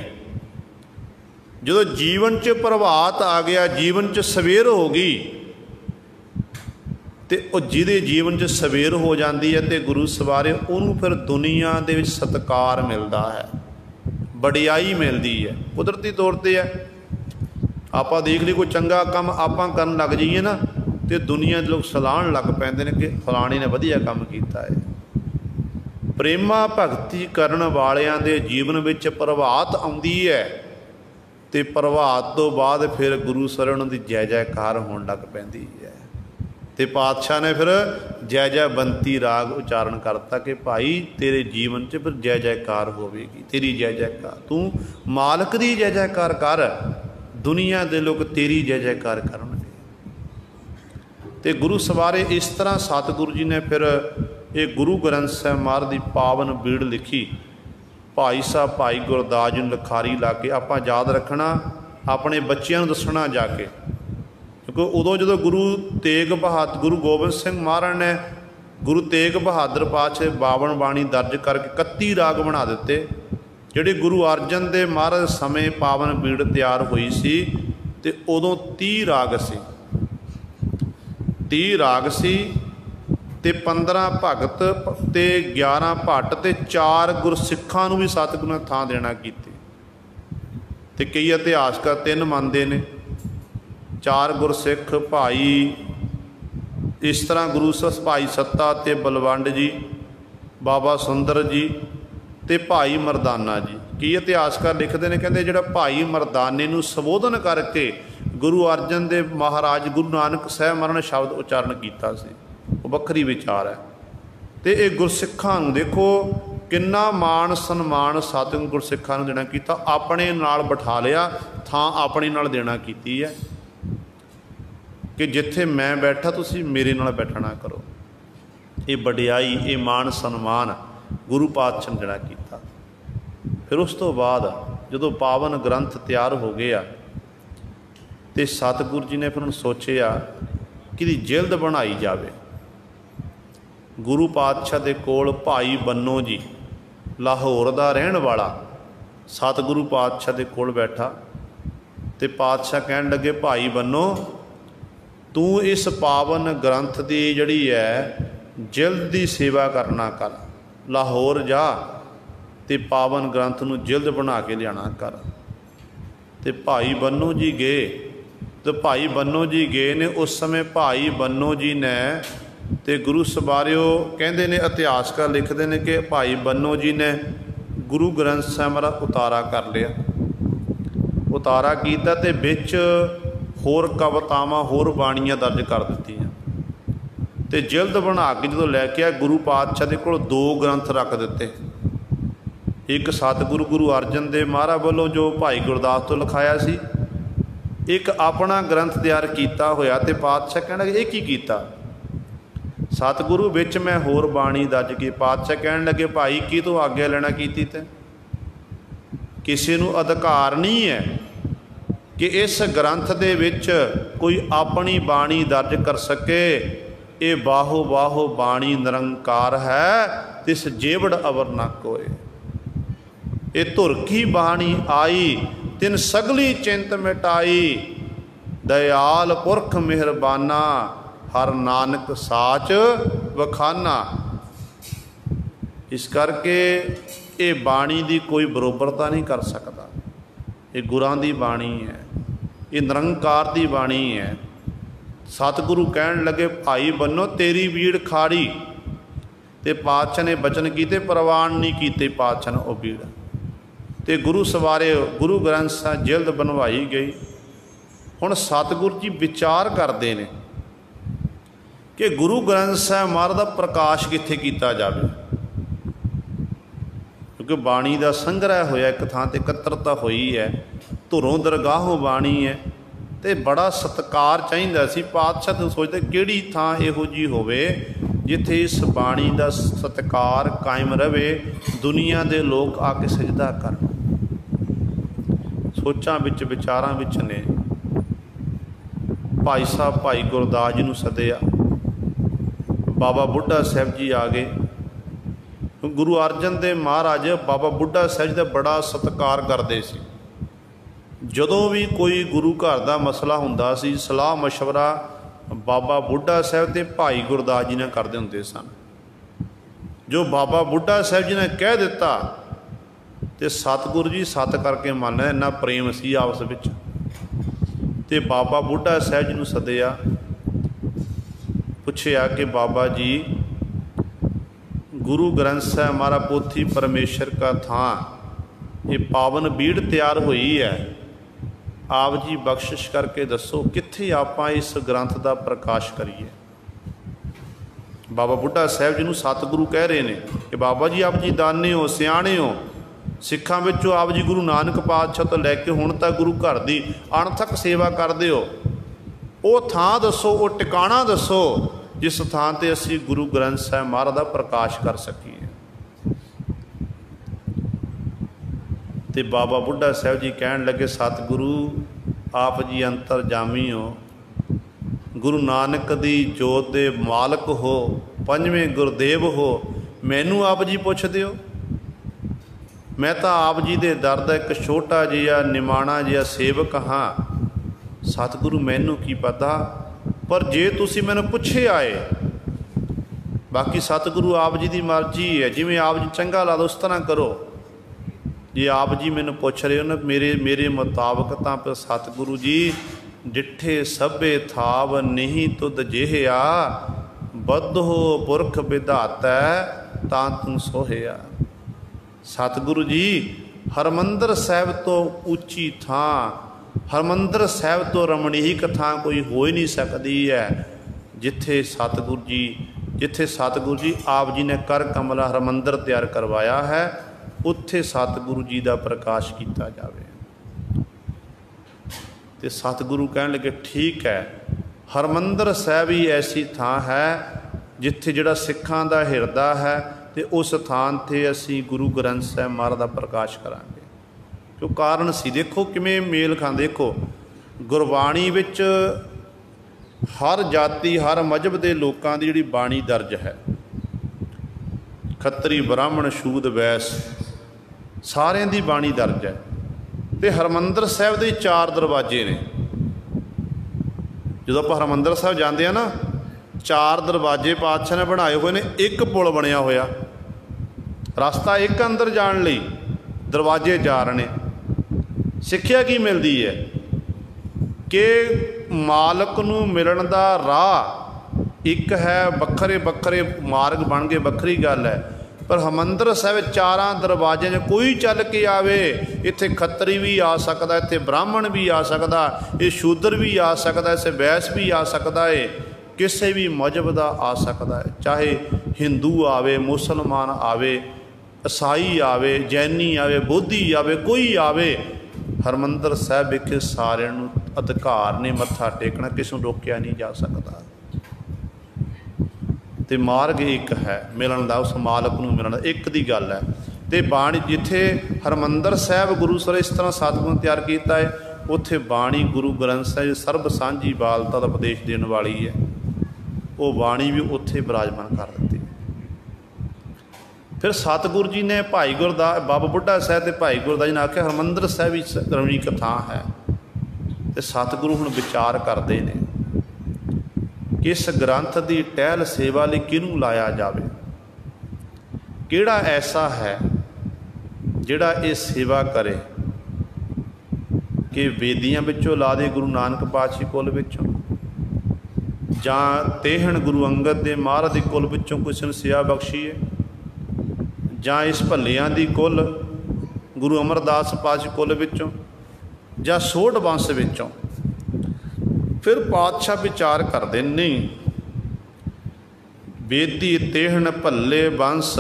जो जीवन च प्रभात आ गया, जीवन च सवेर हो गई, तो वह जिहदे जीवन च सवेर हो जाती है तो गुरु सवारे उन्होंने फिर दुनिया दे विच सत्कार मिलता है, वडियाई मिलती है। कुदरती तौर पर है, आप देख ली कोई चंगा काम आप करन लग जाइए ना, तो दुनिया के लोग सलाहण लग पैंदे ने कि फलाने ने वधिया काम किया है। प्रेमा भगती करन वालियां दे जीवन विच प्रभात आउंदी है, तो प्रभात तो बाद फिर गुरु सर उन्हों की जय जयकार होने लग पैंदी है। तो पातशाह ने फिर जैजाबंती राग उचारण करता कि भाई तेरे जीवन च फिर जय जयकार होवेगी, तेरी जय जयकार, तू मालिक की जय जयकार कर, दुनिया के लोग तेरी जय जयकार करनगे। तो गुरु सवारे इस तरह सतगुरु जी ने फिर ये गुरु ग्रंथ साहिब महाराज की पावन बीड़ लिखी। भाई साहब भाई गुरदास जी लिखारी ला के आपां याद रखना, अपने बच्चों को दसना जाके, क्योंकि उदों जो गुरु तेग बहादुर गुरु गोबिंद सिंह महाराज ने गुरु तेग बहादुर पातशाह 52 बाणी दर्ज करके 31 राग बना दिते। जिहड़े गुरु अर्जन देव महाराज समय पावन बीड़ तैयार हुई सी, ते उदों 30 राग सी, 30 राग सी, ते 15 भगत ते 11 भट्ट ते 4 गुरसिखां नूं भी सतगुरु ने थां देना कीती। ते कई इतिहासकार 3 मनते ने, 4 गुरसिख भाई इस तरह गुरु भाई सत्ता ते बलवंड जी, बाबा सुंदर जी ते भाई मरदाना जी। कई इतिहासकार लिखते हैं, कहते जिहड़ा भाई मरदाने नूं संबोधन करके गुरु अर्जन देव महाराज गुरु नानक साहिब महाराज ने शब्द उचारण किया सी, वो वक्री विचार है। तो ये गुरसिखां नूं देखो किन्ना मान सन्मान सतगुरु गुरसिखां नूं देना कीता, अपने नाल बिठा लिया, थां अपने नाल देना कीती है कि जिथे मैं बैठा तुसीं मेरे नाल बैठना करो। ये वडियाई ये मान सन्मान गुरु पातशाह ने देना कीता। फिर उस तो बाद जदों पावन ग्रंथ तैयार हो गया तो सतगुरु जी ने फिर सोचिया कि इहदी जिल्द बनाई जाए। गुरु पातशाह दे कोल भाई बन्नो जी लाहौर का रहन वाला सतगुरु पातशाह दे कोल बैठा, तो पातशाह कहन लगे भाई बन्नो तू इस पावन ग्रंथ की जड़ी है जिल्द की सेवा करना कर, लाहौर जा तो पावन ग्रंथ नूं जिल्द बना के लियाना कर। तो भाई बन्नो जी गए, तो भाई बन्नो जी गए ने। उस समय भाई बन्नो जी ने तो गुरु सवारियो कहते ने इतिहासकार लिखते हैं कि भाई बन्नो जी ने गुरु ग्रंथ साहिब दा उतारा कर लिया। उतारा किया तो विच होर कवितावां होर बाणियां दर्ज कर दित्तियां, तो जिल्द बना के जो लैके आए गुरु पातशाह दे कोल 2 ग्रंथ रख दिते। एक सतगुरु गुरु अर्जन देव महाराज वालों जो भाई गुरदास तो लिखाया सी, एक अपना ग्रंथ तैयार किया होया। तो पातशाह कहना ये की कीता? सतगुरु विच मैं होर बाणी दर्ज की। पातशाह कहन लगे भाई की तू आग्या लेना कीती ते? किसी नूं अधिकार नहीं है कि इस ग्रंथ दे विच कोई अपनी बाणी दर्ज कर सके। ये बाहो बाहो बाणी निरंकार है, तिस जेवड़ अवर न कोय। ये धुर की बाणी आई, तिन सगली चिंत मिटाई। दयाल पुरख मेहरबाना, हर नानक साच वखाना। इस करके ये बाणी की कोई बरोबरता नहीं कर सकता। ये गुरां दी बाणी है, ये निरंकार दी बाणी है। सतगुरु कहन लगे भाई बनो तेरी बीड़ खाड़ी, ते पातशाह ने बचन कीते प्रवान नहीं कीते पातशाह ने ओ बीड़। ते गुरु सवारे गुरु ग्रंथ साहिब जिल्द बनवाई गई। हुण सतगुरु जी विचार करते हैं कि गुरु ग्रंथ साहिब महाराज का प्रकाश कित्थे कीता जावे, क्योंकि बाणी का संग्रह होया एक थां ते एकत्रता हुई है, धुरों दरगाहों बाणी है, तो बड़ा सत्कार चाहिए सी। पातशाह तो सोचते किहड़ी थां इहो जी होवे जिथे इस बाणी का सत्कार कायम रहे, दुनिया के लोग आके सजदा करन। सोचां विच विचारां विच ने भाई साहब भाई गुरदास जी नूं सदिया, बाबा बुढ़ा साहब जी आ गए। गुरु अर्जन देव महाराज बाबा बुढ़ा साहब जी का बड़ा सत्कार करते सी। जदों भी कोई गुरु घर का मसला हुंदा सी, सलाह मशवरा बाबा बुढ़ा साहब ते भाई गुरदास जी ने करते हुंदे सन। जो बाबा बुढ़ा साहब जी ने कह दिता ते सतगुरु जी सत करके मान लिया। इन्ना प्रेम सी आपस विच। ते बाबा बुढ़ा साहब जी नूं सदिया, पुछया कि बाबा जी गुरु ग्रंथ साहिब हमारा पोथी परमेश्वर का थां, ये पावन बीड़ तैयार हुई है, आप जी बख्शिश करके दसो कित्थे आपां इस ग्रंथ का प्रकाश करिए। बाबा बुढ़ा साहब जी नूं सतगुरु कह रहे हैं कि बाबा जी आप जी दाने हो, सियाणे हो, सिखां विचों आप जी गुरु नानक पातशाह तो लैके हुण तक गुरु घर की अणथक सेवा करते हो। वो थां दसो, वो टिकाणा दसो जिस थां ते असीं गुरु ग्रंथ साहिब महाराज का प्रकाश कर सकीए। ते बाबा बुढ़ा साहब जी कहन लगे सतगुरु आप जी अंतरजामी हो, गुरु नानक दी जोत दे मालक हो, पंजवें गुरदेव हो, मैनू आप जी पुछदे हो। मैं तो आप जी दे दर दा एक छोटा जिहा निमाणा जिहा सेवक हाँ। सतगुरु मैनू की पता, पर जे तुसी मैनू पुछे आए, बाकी सतगुरु आप जी की मर्जी है, जिवें आप जी चंगा लगदा उस तरह करो। जे आप जी मैनू पुछ रहे हो ना मेरे मुताबक, तो सतगुरु जी डिठे सभे थाव नहीं तुद जिहिया, बद्ध हो पुरख विधाता तां तू सोहिया। सतगुरु जी हरमंदर साहिब तो उची थां, हरमंदर साहिब तो रमणीक थां कोई हो ही नहीं सकती है जिथे सतगुरु जी आप जी ने कर कमला हरमंदर तैयार करवाया है, उत्थे सतगुरु जी का प्रकाश किया जाए। तो सतगुरु कहने लगे ठीक है, हरमंदर साहिब ही ऐसी थां है जिथे जिहड़ा सिखां दा हिरदा है, तो उस थान ते असी गुरु ग्रंथ साहिब महाराज का प्रकाश करांगे। क्यों कारण सी, देखो किवें मेल खां। देखो गुरबाणी विच हर जाति हर मजहब के लोगों की जिहड़ी बाणी दर्ज है, खत्तरी ब्राह्मण शूद वैस सारिਆਂ ਦੀ बाणी दर्ज है। तो हरमंदर साहिब के 4 दरवाजे ने। जो आप हरमंदर साहिब जाते हैं ना, 4 दरवाजे पातशाह ने बनाए हुए ने, एक पुल बनया होया, रास्ता एक अंदर जाने लई, दरवाजे 4 ने। सिक्ख्या की मिलती है कि मालक नूं मिलण दा राह एक है, बखरे बखरे मार्ग बन गए, बखरी गल है। पर हरमंदर साहिब 4 दरवाजे कोई चल के आवे, इत्थे खत्तरी भी आ सकता, इत्थे ब्राह्मण भी आ सकता, ये शूद्र भी आ सकता, इसे वैस भी आ सकता है, किसी भी मजहब का आ सकता है। चाहे हिंदू आवे, मुसलमान आवे, ईसाई आवे, जैनी आवे, बोधी आवे, कोई आवे, हरमंदर साहिब विखे सारिਆਂ ਨੂੰ अधिकार ने मत्था टेकना, किसी रोकया नहीं जा सकता। तो मार्ग एक है मिलन का, उस मालक नूं मिलण एक दी गल है। तो बाणी जिथे हरमंदर साहिब गुरु सर इस तरह सतगुरु तैयार किया है, ਉੱਥੇ ਬਾਣੀ ਗੁਰੂ ਗ੍ਰੰਥ ਸਾਹਿਬ ਸਰਬ ਸਾਂਝੀ ਬਾਲਤਾ ਦਾ ਉਪਦੇਸ਼ ਦੇਣ ਵਾਲੀ ਹੈ, ਉਹ ਬਾਣੀ ਵੀ ਉੱਥੇ ਬਿਰਾਜਮਾਨ ਕਰ ਦਿੱਤੀ। ਫਿਰ ਸਤਿਗੁਰੂ ਜੀ ਨੇ ਭਾਈ ਗੁਰਦਾਸ, ਬਾਬਾ ਬੁੱਢਾ ਸਾਹਿਬ ਅਤੇ ਭਾਈ ਗੁਰਦਾਸ ਜੀ ਨੇ ਆਖਿਆ ਹਰਿਮੰਦਰ ਸਾਹਿਬ ਵਿੱਚ ਰਮਣੀਕ ਥਾਂ ਹੈ। ਅਤੇ ਸਤਿਗੁਰੂ ਹੁਣ ਵਿਚਾਰ ਕਰਦੇ ਨੇ ਕਿ ਇਸ ਗ੍ਰੰਥ ਦੀ ਟਹਿਲ ਸੇਵਾ ਲਈ ਕਿਹਨੂੰ ਲਾਇਆ ਜਾਵੇ, ਕਿਹੜਾ ਐਸਾ ਹੈ ਜਿਹੜਾ ਇਹ ਸੇਵਾ ਕਰੇ ਕਿ ਵੇਦੀਆਂ ਵਿੱਚੋਂ ਲਾ ਦੇ ਗੁਰੂ ਨਾਨਕ ਪਾਤਸ਼ਾਹੀ ਕੁਲ ਵਿੱਚੋਂ, ਜਾਂ ਤੇਹਣ ਗੁਰੂ ਅੰਗਦ ਦੇ ਮਹਾਰਾਜ ਦੇ ਕੁਲ ਵਿੱਚੋਂ ਕਿਸੇ ਨੂੰ ਸੇਵਾ ਬਖਸ਼ੀਏ, ਜਾਂ ਇਸ ਭੱਲਿਆਂ ਦੀ ਕੁਲ ਗੁਰੂ ਅਮਰਦਾਸ ਪਾਤਸ਼ਾਹੀ ਕੁਲ ਵਿੱਚੋਂ, ਜਾਂ ਸੋਢ ਵੰਸ਼ ਵਿੱਚੋਂ। ਫਿਰ ਪਾਤਸ਼ਾਹ ਵਿਚਾਰ ਕਰਦੇ ਨਹੀਂ, ਬੇਦੀ ਤੇਹਣ ਭੱਲੇ ਬੰਸ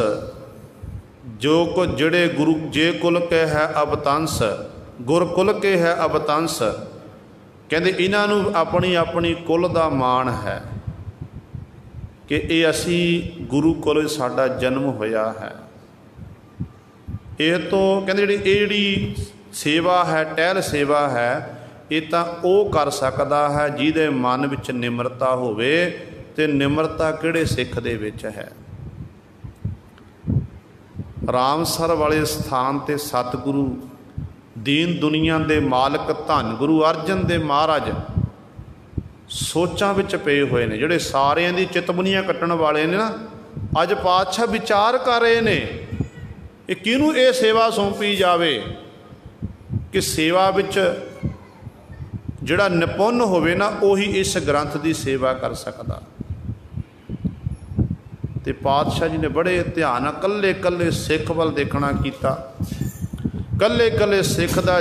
ਜੋ ਕੁ ਜਿਹੜੇ ਗੁਰੂ ਜੇ ਕੁਲ ਕੇ ਹੈ ਅਬਤੰਸ ਗੁਰ ਕੁਲ ਕੇ ਹੈ ਅਬਤੰਸ। ਕਹਿੰਦੇ ਇਹਨਾਂ ਨੂੰ ਆਪਣੀ ਆਪਣੀ ਕੁਲ ਦਾ ਮਾਣ ਹੈ ਕਿ ਇਹ ਅਸੀਂ ਗੁਰੂ ਕੋਲ ਸਾਡਾ ਜਨਮ ਹੋਇਆ ਹੈ। ਇਹ ਤੋਂ ਕਹਿੰਦੇ ਜਿਹੜੀ ਸੇਵਾ ਹੈ, ਟਹਿਲ ਸੇਵਾ ਹੈ, ਇਹ ਤਾਂ ਉਹ ਕਰ ਸਕਦਾ ਹੈ ਜਿਹਦੇ ਮਨ ਵਿੱਚ ਨਿਮਰਤਾ ਹੋਵੇ। ਅਤੇ ਨਿਮਰਤਾ ਕਿਹੜੇ ਸਿੱਖ ਦੇ ਵਿੱਚ ਹੈ? ਰਾਮਸਰ ਵਾਲੇ ਸਥਾਨ 'ਤੇ ਸਤਿਗੁਰੂ ਦੀਨ ਦੁਨੀਆ ਦੇ ਮਾਲਕ ਧੰਨ ਗੁਰੂ ਅਰਜਨ ਦੇਵ ਮਹਾਰਾਜ ਸੋਚਾਂ ਵਿੱਚ ਪਏ ਹੋਏ ਨੇ, ਜਿਹੜੇ ਸਾਰਿਆਂ ਦੀ ਚਿਤਵਨੀਆਂ ਕੱਟਣ ਵਾਲੇ ਨੇ ਨਾ। ਅੱਜ ਪਾਤਸ਼ਾਹ ਵਿਚਾਰ ਕਰ ਰਹੇ ਨੇ ਇਹ ਕਿਹਨੂੰ ਇਹ ਸੇਵਾ ਸੌਂਪੀ ਜਾਵੇ ਕਿ ਸੇਵਾ ਵਿੱਚ ਜਿਹੜਾ ਨਿਪੁੰਨ ਹੋਵੇ ਨਾ ਉਹੀ ਇਸ ਗ੍ਰੰਥ ਦੀ ਸੇਵਾ ਕਰ ਸਕਦਾ। ਅਤੇ ਪਾਤਸ਼ਾਹ ਜੀ ਨੇ ਬੜੇ ਧਿਆਨ ਨਾਲ ਇਕੱਲੇ ਇਕੱਲੇ ਸਿੱਖ ਵੱਲ ਦੇਖਣਾ ਕੀਤਾ। ਇਕੱਲੇ ਇਕੱਲੇ ਸਿੱਖ ਦਾ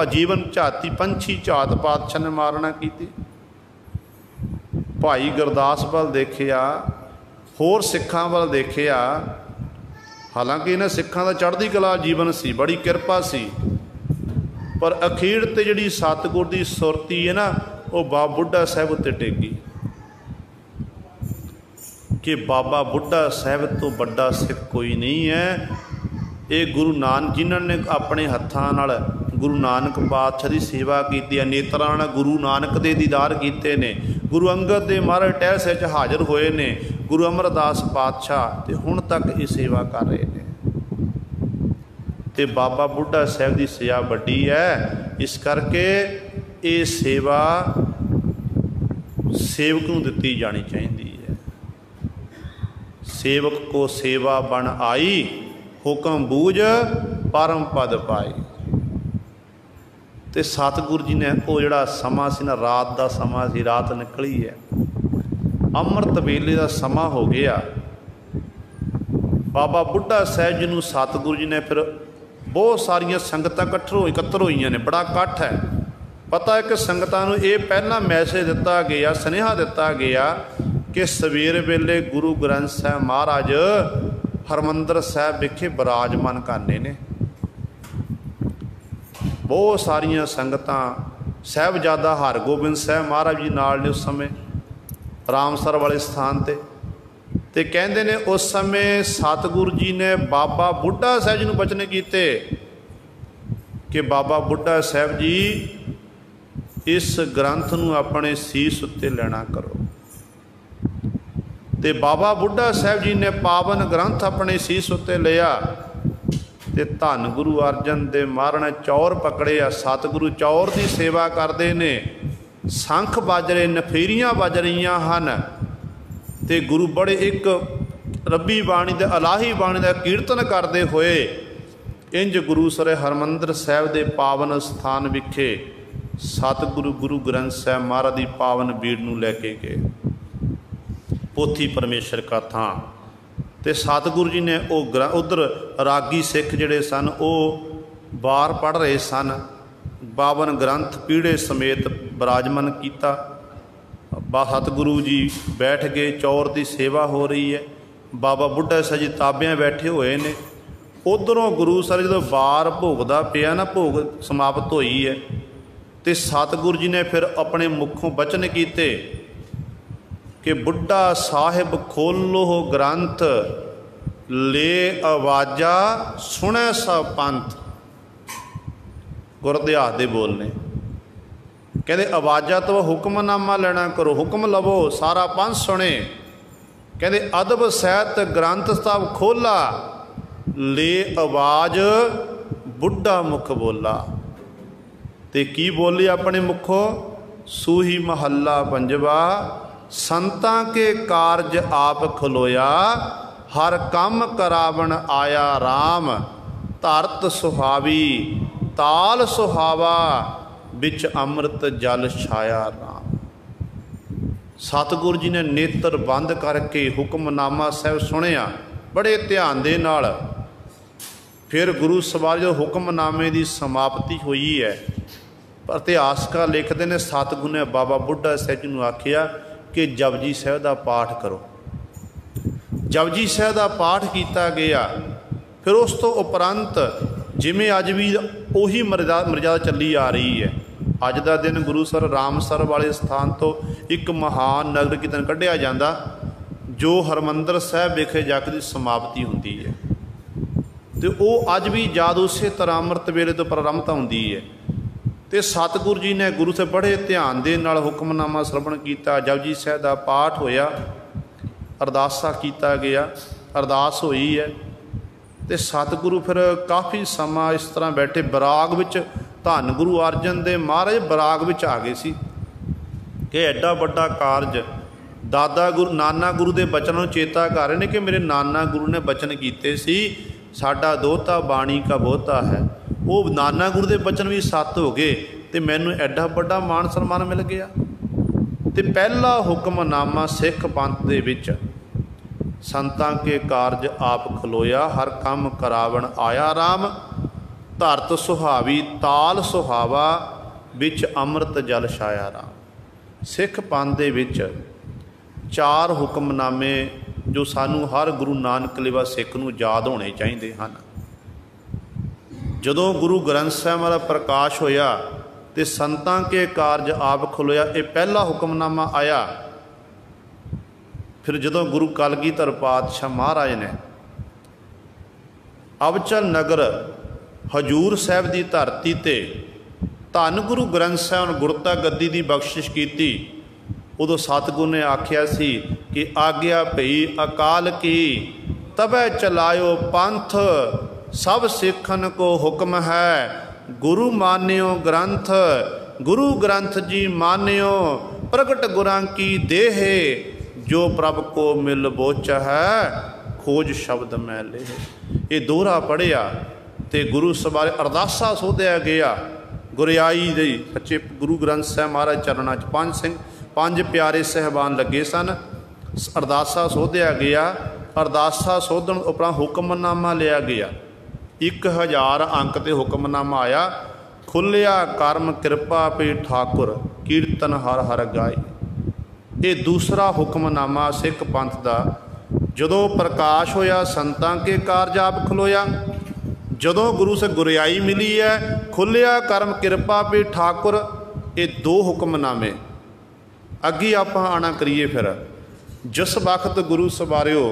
ਜੀਵਨ ਝਾਤੀ ਪੰਛੀ ਝਾਤ ਪਾਤਸ਼ਾਹ ਨੇ ਮਾਰਨਾ ਕੀਤੀ। ਭਾਈ ਗੁਰਦਾਸ ਵੱਲ ਦੇਖਿਆ, ਹੋਰ ਸਿੱਖਾਂ ਵੱਲ ਦੇਖਿਆ। ਹਾਲਾਂਕਿ ਇਹਨਾਂ ਸਿੱਖਾਂ ਦਾ ਚੜ੍ਹਦੀ ਕਲਾ ਜੀਵਨ ਸੀ, ਬੜੀ ਕਿਰਪਾ ਸੀ, ਪਰ ਅਖੀਰ 'ਤੇ ਜਿਹੜੀ ਸਤਿਗੁਰ ਦੀ ਸੁਰਤੀ ਹੈ ਨਾ, ਉਹ ਬਾਬਾ ਬੁੱਢਾ ਸਾਹਿਬ ਉੱਤੇ ਟੇਕੀ ਕਿ ਬਾਬਾ ਬੁੱਢਾ ਸਾਹਿਬ ਤੋਂ ਵੱਡਾ ਸਿੱਖ ਕੋਈ ਨਹੀਂ ਹੈ। ਇਹ ਗੁਰੂ ਨਾਨਕ ਜਿਨ੍ਹਾਂ ਨੇ ਆਪਣੇ ਹੱਥਾਂ ਨਾਲ ਗੁਰੂ ਨਾਨਕ ਪਾਤਸ਼ਾਹ ਦੀ ਸੇਵਾ ਕੀਤੀ ਹੈ, ਨੇਤਰਾਂ ਨਾਲ ਗੁਰੂ ਨਾਨਕ ਦੇ ਦੀਦਾਰ ਕੀਤੇ ਨੇ, ਗੁਰੂ ਅੰਗਦ ਦੇ ਮਹਾਰਾਜ ਟਹਿਲ ਸਾਹਿਬ 'ਚ ਹਾਜ਼ਰ ਹੋਏ ਨੇ, ਗੁਰੂ ਅਮਰਦਾਸ ਪਾਤਸ਼ਾਹ, ਅਤੇ ਹੁਣ ਤੱਕ ਇਹ ਸੇਵਾ ਕਰ ਰਹੇ ਨੇ। ਅਤੇ ਬਾਬਾ ਬੁੱਢਾ ਸਾਹਿਬ ਦੀ ਸੇਵਾ ਵੱਡੀ ਹੈ, ਇਸ ਕਰਕੇ ਇਹ ਸੇਵਾ ਸੇਵਕ ਨੂੰ ਦਿੱਤੀ ਜਾਣੀ ਚਾਹੀਦੀ ਹੈ। ਸੇਵਕ ਕੋ ਸੇਵਾ ਬਣ ਆਈ, ਹੁਕਮ ਬੂਝ ਪਰਮ ਪਦ ਪਾਈ। ਅਤੇ ਸਤਿਗੁਰੂ ਜੀ ਨੇ ਉਹ ਜਿਹੜਾ ਸਮਾਂ ਸੀ ਨਾ, ਰਾਤ ਦਾ ਸਮਾਂ ਸੀ, ਰਾਤ ਨਿਕਲੀ ਹੈ, ਅੰਮ੍ਰਿਤ ਵੇਲੇ ਦਾ ਸਮਾਂ ਹੋ ਗਿਆ। ਬਾਬਾ ਬੁੱਢਾ ਸਾਹਿਬ ਜੀ ਨੂੰ ਸਤਿਗੁਰੂ ਜੀ ਨੇ ਫਿਰ ਬਹੁਤ ਸਾਰੀਆਂ ਸੰਗਤਾਂ ਇਕੱਤਰ ਹੋਈਆਂ ਨੇ, ਬੜਾ ਇਕੱਠ ਹੈ। ਪਤਾ ਹੈ ਕਿ ਸੰਗਤਾਂ ਨੂੰ ਇਹ ਪਹਿਲਾਂ ਮੈਸੇਜ ਦਿੱਤਾ ਗਿਆ, ਸੁਨੇਹਾ ਦਿੱਤਾ ਗਿਆ ਕਿ ਸਵੇਰ ਵੇਲੇ ਗੁਰੂ ਗ੍ਰੰਥ ਸਾਹਿਬ ਮਹਾਰਾਜ ਹਰਿਮੰਦਰ ਸਾਹਿਬ ਵਿਖੇ ਬਿਰਾਜਮਾਨ ਕਰਨੇ ਨੇ। ਬਹੁਤ ਸਾਰੀਆਂ ਸੰਗਤਾਂ, ਸਾਹਿਬਜ਼ਾਦਾ ਹਰਗੋਬਿੰਦ ਸਾਹਿਬ ਮਹਾਰਾਜ ਜੀ ਨਾਲ ਨੇ ਉਸ ਸਮੇਂ ਰਾਮਸਰ ਵਾਲੇ ਸਥਾਨ 'ਤੇ। ਅਤੇ ਕਹਿੰਦੇ ਨੇ ਉਸ ਸਮੇਂ ਸਤਿਗੁਰੂ ਜੀ ਨੇ ਬਾਬਾ ਬੁੱਢਾ ਸਾਹਿਬ ਜੀ ਨੂੰ ਬਚਨ ਕੀਤੇ ਕਿ ਬਾਬਾ ਬੁੱਢਾ ਸਾਹਿਬ ਜੀ ਇਸ ਗ੍ਰੰਥ ਨੂੰ ਆਪਣੇ ਸੀਸ ਉੱਤੇ ਲੈਣਾ ਕਰੋ। ਅਤੇ ਬਾਬਾ ਬੁੱਢਾ ਸਾਹਿਬ ਜੀ ਨੇ ਪਾਵਨ ਗ੍ਰੰਥ ਆਪਣੇ ਸੀਸ ਉੱਤੇ ਲਿਆ। ਅਤੇ ਧੰਨ ਗੁਰੂ ਅਰਜਨ ਦੇਵ ਮਹਾਰਾਜ ਨੇ ਚੌਰ ਪਕੜੇ ਆ। ਸਤਿਗੁਰੂ ਚੌਰ ਦੀ ਸੇਵਾ ਕਰਦੇ ਨੇ, ਸ਼ੰਖ ਵੱਜ ਰਹੇ, ਨਫੀਰੀਆਂ ਵੱਜ ਰਹੀਆਂ ਹਨ, ਅਤੇ ਗੁਰੂ ਬੜੇ ਇੱਕ ਰੱਬੀ ਬਾਣੀ ਦਾ, ਇਲਾਹੀ ਬਾਣੀ ਦਾ ਕੀਰਤਨ ਕਰਦੇ ਹੋਏ ਇੰਝ ਗੁਰੂ ਸਰੇ ਹਰਿਮੰਦਰ ਸਾਹਿਬ ਦੇ ਪਾਵਨ ਸਥਾਨ ਵਿਖੇ ਸਤਿਗੁਰੂ ਗੁਰੂ ਗ੍ਰੰਥ ਸਾਹਿਬ ਮਹਾਰਾਜ ਦੀ ਪਾਵਨ ਬੀੜ ਨੂੰ ਲੈ ਕੇ ਗਏ, ਪੋਥੀ ਪਰਮੇਸ਼ਰ ਕਾ ਥਾਂ। ਅਤੇ ਸਤਿਗੁਰੂ ਜੀ ਨੇ ਉਹ ਉੱਧਰ ਰਾਗੀ ਸਿੱਖ ਜਿਹੜੇ ਸਨ ਉਹ ਬਾਰ ਪੜ੍ਹ ਰਹੇ ਸਨ, ਪਾਵਨ ਗ੍ਰੰਥ ਪੀੜੇ ਸਮੇਤ ਬਿਰਾਜਮਾਨ ਕੀਤਾ। ਸਤਿਗੁਰੂ ਜੀ ਬੈਠ ਗਏ, ਚੌਰ ਦੀ ਸੇਵਾ ਹੋ ਰਹੀ ਹੈ, ਬਾਬਾ ਬੁੱਢਾ ਸਾਹਿਬ ਜੀ ਤਾਬਿਆਂ ਬੈਠੇ ਹੋਏ ਨੇ। ਉੱਧਰੋਂ ਗੁਰੂ ਸਾਹਿਬ ਜਦੋਂ ਬਾਰ ਭੋਗਦਾ ਪਿਆ ਨਾ, ਭੋਗ ਸਮਾਪਤ ਹੋਈ ਹੈ, ਅਤੇ ਸਤਿਗੁਰੂ ਜੀ ਨੇ ਫਿਰ ਆਪਣੇ ਮੁੱਖੋਂ ਬਚਨ ਕੀਤੇ ਕਿ ਬੁੱਢਾ ਸਾਹਿਬ ਖੋਲ੍ਹੋ ਗ੍ਰੰਥ, ਲੈ ਆਵਾਜ਼ਾ ਸੁਣੈ ਸਭ ਪੰਥ। ਗੁਰਦਿਆਸ ਦੇ ਬੋਲ ਨੇ, कहते आवाज़ा तो हुक्मनामा लेना करो, हुक्म लवो सारा पंथ सुने। कहते अदब सहित ग्रंथ सब खोला, ले आवाज़ बुढ़ा मुख बोला। ते की बोली अपने मुखों, सूही महला पंजवा, संतां के कारज आप खलोया, हर कम करावन आया राम, धरत सुहावी ताल सुहावा, बिच अमृत जल छाया राम। सतगुरु जी ने नेत्र बंद करके हुक्मनामा साहब सुनिया बड़े ध्यान दे नाल। फिर गुरु सवार जो हुक्मनामे की समाप्ति हुई है, पर इतिहासकार लिखते हैं सतगुरु ने बाबा बुढ़ा साहब जी नूं आखिया कि जपजी साहब का पाठ करो। जपजी साहब का पाठ किया गया। फिर उस तो उपरंत जिमें अज भी उही मर्यादा चली आ रही है। अज का दिन गुरुसर रामसर वाले स्थान तो एक महान नगर कीर्तन कढ़िया जाता, जो हरमंदर साहब विखे जग की समाप्ति होंदी है। तो वह अज भी याद उस तरह अमृत वेले तो प्रारंभ होंदी है। तो सतगुरु जी ने गुरु से बड़े ध्यान दे नाल हुक्मनामा श्रवण किया, जपजी साहब का पाठ होया, अरदासा किया गया, अरदास हुई है। तो सतगुरु फिर काफ़ी समा इस तरह बैठे बराग विच, धन गुरु अर्जन देव महाराज बराग विच आ गए सी कि एडा वड्डा कारज दादा गुरु नाना गुरु के बचनों चेता कर रहे हैं कि मेरे नाना गुरु ने बचन किए सी, साडा दोहता बाणी का बोहता है। वो नाना गुरु के बचन भी सत्य हो गए, तो मैनू एडा वड्डा मान सन्मान मिल गया। तो पहला हुक्मनामा सिख पंथ दे विच, संतां के कारज आप खलोया, हर कम करावन आया राम, धरत सुहावी ताल सुहावा, बिच अमृत जल छाया राम। सिख पंथ दे विच 4 हुक्मनामे जो सानू हर गुरु नानक लेवा सिख नूं याद होने चाहिए हैं। जदों गुरु ग्रंथ साहिब वाला प्रकाश होया तो संतां के कारज आप खलोया, ये पहला हुक्मनामा आया। फिर जदों गुरु कलगीधर पातशाह महाराज ने अबचल नगर हजूर साहब की धरती ते धन गुरु ग्रंथ साहब गुरता गद्दी की बख्शिश की, उदों सतगुरु ने आख्या सी कि आग्या भई अकाल की, तबै चलायो पंथ, सब सिखन को हुक्म है, गुरु मान्यो ग्रंथ, गुरु ग्रंथ जी मान्यो, प्रगट गुरां की देह, जो प्रभ को मिल बोच है, खोज शब्द मैं ले। ये दोहरा पढ़िया तो गुरु सवारे अरदासा सोधिया गया। गुरियाई दे सच्चे गुरु ग्रंथ साहब महाराज चरणा च पंज प्यारे साहबान लगे सन। अरदासा सोधिया गया। अरदासा सोधन उपरांत हुक्मनामा लिया गया। 1000 अंक ते हुक्मनामा आया। खुलिया कर्म कृपा पे ठाकुर, कीर्तन हर हर गाई। ये दूसरा हुक्मनामा सिख पंथ का जदों प्रकाश होया, संतां के कारज आप खलोया। जदों गुरु से गुरियाई मिली है, खुलिया कर्म कृपा पे ठाकुर, ये 2 हुक्मनामे। अगे आप आना करिए। फिर जिस वक्त गुरु सवारियो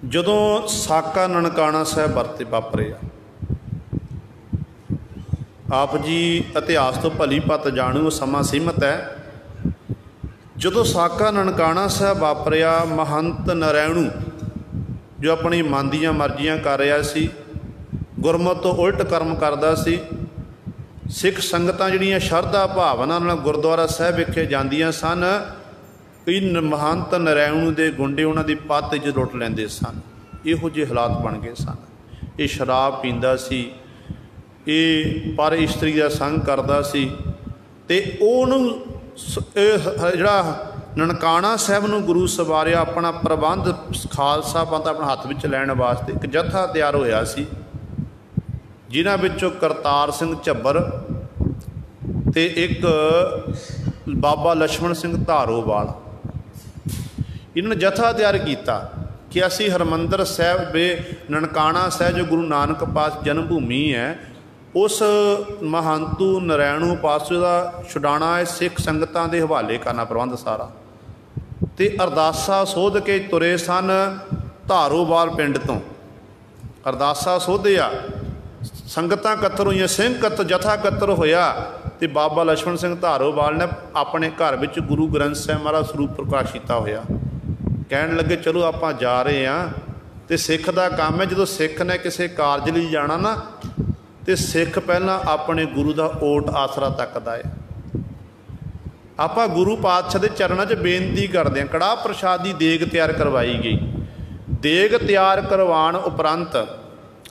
जदों साका ननकाना साहब वरते वापरे, आप जी इतिहास तो भली भत जाणू, समा सीमित है। जदों साका ननकाना साहब वापरिया, महंत नरैणू जो अपनी मन दी मर्जियां कर रहा सी, गुरमत तो उल्ट कर्म करता सी। सिख संगतां जिहड़ियां शरधा भावना नाल गुरुद्वारा साहब विखे जांदियां सन, इन महंत नरैणू दे गुंडे उन्हां दी पत च लुट लैंदे सन। इहो जिहे हालात बन गए सन। ये शराब पींदा सी, ये पर इस्त्री का संग करता सी, ते ओहनूं जिहड़ा ननकाना साहब नूं गुरु सवारिया अपना प्रबंध खालसा पंथ अपने हत्थ विच लैण वास्ते एक जत्था तैयार होया सी, जिन्हां विचों करतार सिंह झब्बर ते एक बाबा लक्ष्मण सिंह धारोवाल, इन्होंने जत्था तैयार किया कि असी हरमंदर साहब बे ननकाना साहब जो गुरु नानक पास जन्म भूमि है, उस महंतू नरैणू पासों का छुड़ाना है, सिख संगतां दे हवाले करना प्रबंध सारा। तो अरदासा सोध के तुरे सन धारोवाल पिंड तो। अरदासा सोधिया, संगतां कत्तर हुई, सिंह कत्तर जत्था कत्तर होया, तो बाबा लक्ष्मण सिंह धारोवाल ने अपने घर में गुरु ग्रंथ साहिब महाराज स्वरूप प्रकाश किया होया। कहन लगे चलो आप जा रहे हैं तो सिख का काम है, जो सिख ने किसी कारज लिए जाना ना तो सिख पहला अपने गुरु का ओट आसरा तकता है। आप गुरु पातशाह के चरणों च बेनती करते हैं। कड़ाह प्रसादी देग तैयार करवाई गई। देग तैयार करवाने उपरंत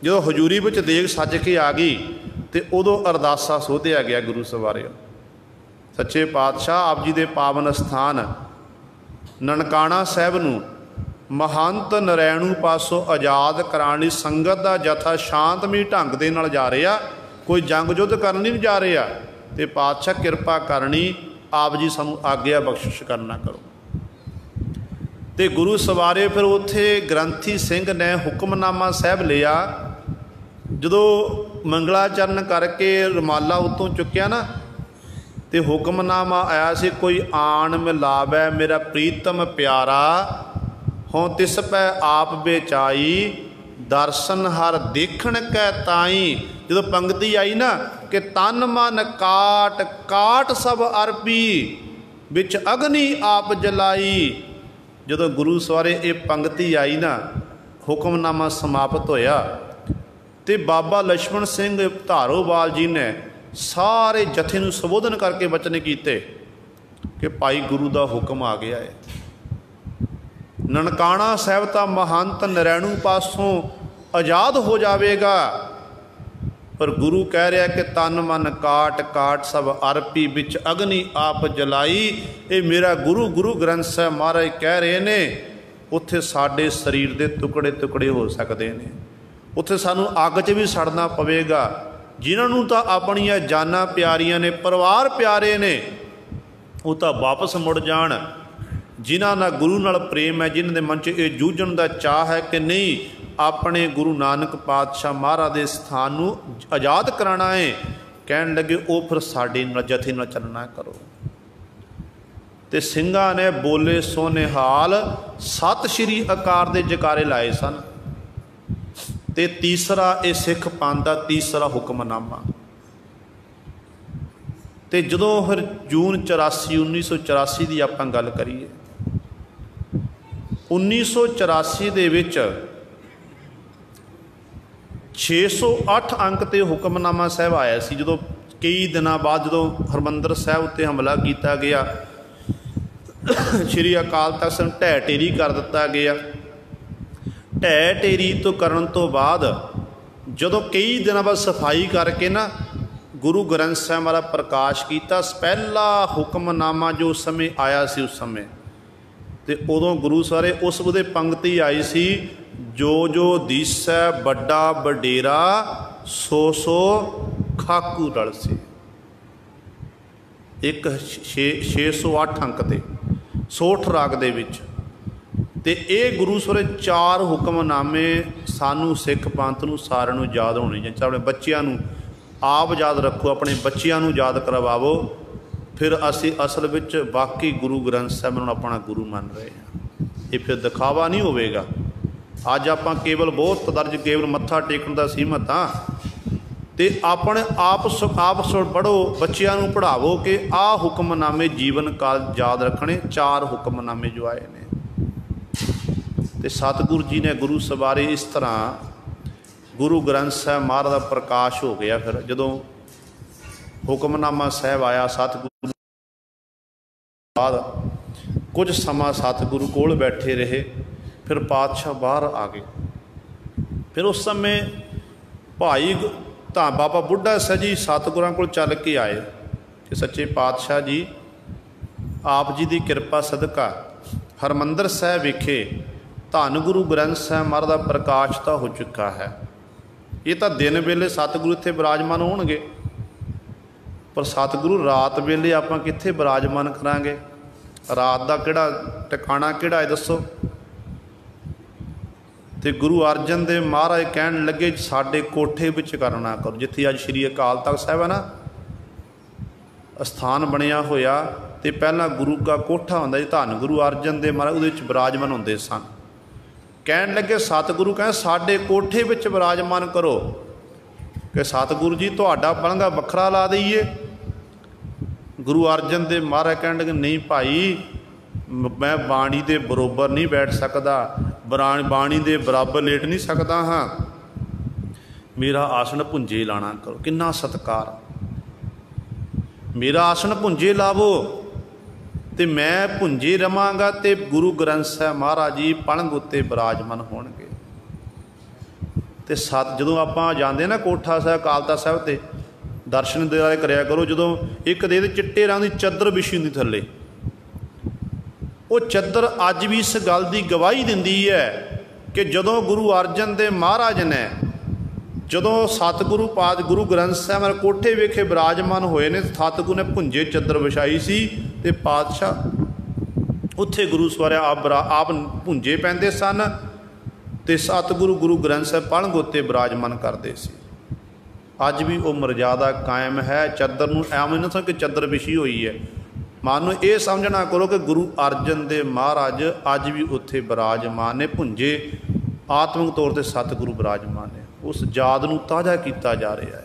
जो हजूरी में देग सज के आ गई तो उदों अरदासा सोधिया गया गुरु सवारे। सच्चे पातशाह आप जी के पावन स्थान ननकाना साहब नूं महंत नरैणू पासों आज़ाद कराने संगत का जथा शांतमई ढंग दे नाल जा रहा, कोई जंग युद्ध करनी नहीं जा रहा। तो पातशाह कृपा करनी, आप जी सानू आग्या बख्शिश करना करो। तो गुरु सवारे फिर उत्थे ग्रंथी सिंह ने हुक्मनामा साहब लिया। जो मंगलाचरण करके रुमाला उत्तों चुक्या ना तो हुक्मनामा आया से, कोई आन मिलावै मेरा प्रीतम प्यारा, हों तिस पै आप बेचाई, दर्शन हर देखण कै ताई। जो पंक्ति आई ना कि तन मन काट काट सब अर्पी, बिच अग्नि आप जलाई। जो गुरु सवारे ये पंक्ति आई ना, हुक्मनामा समाप्त होया तो बाबा लक्ष्मण सिंह धारोवाल जी ने सारे जथे नूं संबोधन करके वचन किए कि भाई गुरु का हुक्म आ गया है। ननकाना साहब का महंत नरैणू पासों आज़ाद हो जाएगा, पर गुरु कह रहा कि तन मन काट काट सब अर्पी, बिच अग्नि आप जलाई। ये मेरा गुरु गुरु ग्रंथ साहिब महाराज कह रहे ने, उत्थे साडे शरीर के टुकड़े टुकड़े हो सकते हैं, उत्थे सानू अग च भी सड़ना पवेगा। जिन्होंने तो अपनिया जाना प्यारियां ने, परिवार प्यारे ने, वो तो वापस मुड़ जाण। जिन्हां नाल गुरु नाल प्रेम है, जिन्हां दे मन च ये जूझण दा चाह है कि नहीं अपने गुरु नानक पातशाह महाराज के स्थान नूं आज़ाद कराना है, कहण लगे वो फिर साडे नाल जथे नाल चलना करो। ते सिंघां ने बोले सो निहाल, सत श्री अकार दे जकारे लाए सन। ते तीसरा ये सिख पंथ दा तीसरा हुक्मनामा। तो जो फिर जून 84 1984 की आप गल करिए, 1984 दे विच 608 अंक ते हुक्मनामा साहब आया सी। जो कई दिनों बाद जो हरमंदर साहब उत्ते हमला किया गया, श्री अकाल तख्त साहिब ढह ढेरी कर दिता गया। ढह ढेरी तो करन तो बाद जो कई दिनों बाद सफाई करके ना गुरु ग्रंथ साहिब महाराज प्रकाश किया, पहला हुक्मनामा जो उस समय आया सी, उस समय तो उदों गुरु सारे उस उहदे पंक्ति आई सी, जो जो दिसै बड़ा वडेरा सो सो खाकू रल से। एक 608 अंक ते सोठ राग दे विच ते ये गुरु सारे 4 हुक्मनामे सानू सिख पंथ नूं सारिआं नूं याद होने चाहिए। अपने बच्चिआं नूं आप याद रखो, अपने बच्चिआं नूं याद करवाओ, फिर असी असल विच वाकई गुरु ग्रंथ साहिब नूं अपना गुरु मान रहे हैं। ये फिर दिखावा नहीं होवेगा। अज आप केवल बहुत दर्ज केवल मत्था टेकण दा सीमत हाँ, तो अपने आप पढ़ो, बच्चिआं नूं पढ़ावो कि आ हुक्मनामे जीवन काल याद रखने। 4 हुक्मनामे जो आए ने, तो सतगुरु जी ने गुरु सवारे इस तरह गुरु ग्रंथ साहिब महाराज का प्रकाश हो गया। फिर जो हुक्मनामा साहब आया, सतगुरु बाद कुछ समा सतगुरु कोल बैठे रहे, फिर पातशाह बाहर आ गए। फिर उस समय भाई बाबा बुढ़ा साहब जी सतगुरां कोल चल के आए कि सच्चे पातशाह जी आप जी की कृपा सदका हरमंदर साहब विखे धन गुरु ग्रंथ साहिब महाराज का प्रकाश तो हो चुका है। ये तो दिन वेले सतगुरु इत्थे विराजमान होणगे, पर सतगुरु रात वेले आपां कित्थे विराजमान करांगे? रात का किहड़ा टिकाणा किहड़ा है दसो? तो गुरु अर्जन देव महाराज कहन लगे साडे कोठे विच करना करो, जिथे अज श्री अकाल तख्त साहिब है ना स्थान बनिया होया, तो पहला गुरु का कोठा हुंदा जी, धन गुरु अर्जन देव महाराज उहदे विच विराजमान हुंदे सन। कहन लगे सतगुरु कहें साडे कोठे विच विराजमान करो कि सतगुरु जी तुहाडा पलंघा वखरा ला दईए। गुरु अर्जन देव महाराज कहण लगे नहीं भाई मैं बाणी दे बरोबर नहीं बैठ सकता, बाणी दे बराबर लेट नहीं सकता हाँ, मेरा आसन भुंजे लाना करो। किन्ना सत्कार, मेरा आसन भुंजे लावो तो मैं भुंजे रवांगा तो गुरु ग्रंथ साहिब महाराज जी पलंग उत्ते विराजमान होणगे। तो सत जदों आपां जांदे ना कोठा साहिब अकाल तख्त साहिब ते दर्शन दीदारे करिया करो, जदों एक दे चिट्टे रंग की चादर विछी हुंदी थल्ले, वो चादर अज भी इस गल की गवाही दिंदी है कि जदों गुरु अर्जन देव महाराज ने जदों सतगुरु पाद गुरु ग्रंथ साहिब कोठे वेखे विराजमान होए ने, सतगुरु ने भुंजे चादर विछाई सी ते पातशाह उत्थे गुरु सवारिया आप भुंजे पैंदे सन ते सतगुरु गुरु ग्रंथ साहिब पलंग उत्ते विराजमान करते सी। अज भी वो मर्यादा कायम है। चादर नूं एवें ना समझो कि चादर विछी हुई है, मानो ये समझना करो कि गुरु अर्जन देव महाराज अज भी उत्थे विराजमान ने, भुंजे आत्मिक तौर पर सतगुरु विराजमान ने, उस याद नूं ताज़ा किया जा रहा है।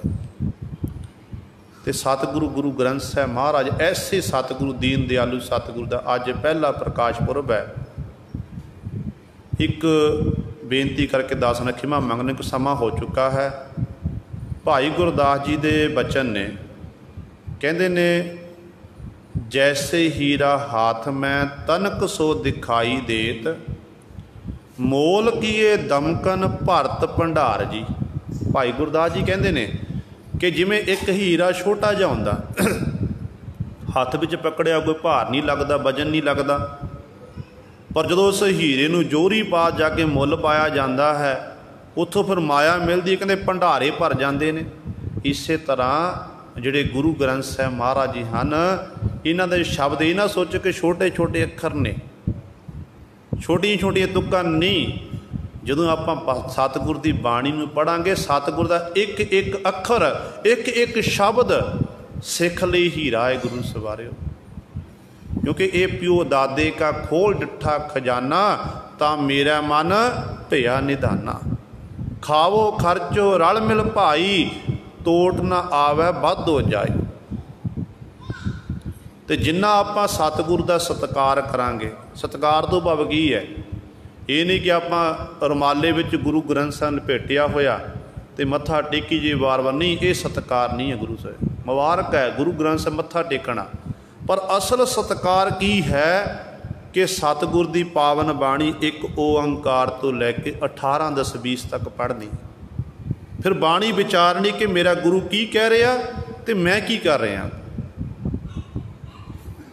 तो सतगुरु गुरु ग्रंथ साहिब महाराज ऐसे सतगुरु दीन दयालु सतगुरु का अज पहला प्रकाश पुरब है। एक बेनती करके दास ने खिमा मंगने को समा हो चुका है। भाई गुरदास जी के बचन ने कहते ने, जैसे हीरा हाथ में तनक सो दिखाई देत, मोल किए दमकन भरत भंडार जी। भाई गुरदास जी कहते ने कि जिमें एक हीरा छोटा जिहा हुंदा, हत्थ विच पकड़िया कोई भार नहीं लगता, वजन नहीं लगता, पर जदों उस हीरे नूं जोहरी पा जाके मुल पाया जाता है, उत्थों फिर माया मिलती है, कहते भंडारे भर जाते हैं। इस तरह जिहड़े गुरु ग्रंथ साहिब महाराज जी हैं, इन्हां दे शब्द ये ना सोचो कि छोटे छोटे अखर ने, छोटिया छोटिया तुक्कां नहीं। जदों आपां सतगुर की बाणी नूं पढ़ांगे, सतगुर का एक एक अखर एक एक शब्द सिख लई हीरा है गुरु सवारियो। क्योंकि ये प्यो दादे का खोल डिठा खजाना, ता मेरा मन भया निधाना। खावो खर्चो रल मिल भाई, तोट ना आवे बद हो जाए। तो जिन्ना आपां सतगुरु का सत्कार करांगे, सत्कार तो भाव की है, ये नहीं कि आपां रुमाले विच गुरु ग्रंथ साहिब लपेटिया होया ते मत्था टेकी जी वार वार, नहीं, ये सत्कार नहीं है। गुरु साहिब मुबारक है गुरु ग्रंथ साहिब मत्था टेकना, पर असल सत्कार की है कि सतगुर की पावन बाणी एक ओंकार तो लैके 18 10 20 तक पढ़नी, फिर बाणी विचारनी कि मेरा गुरु की कह रहा तो मैं की कर रहा।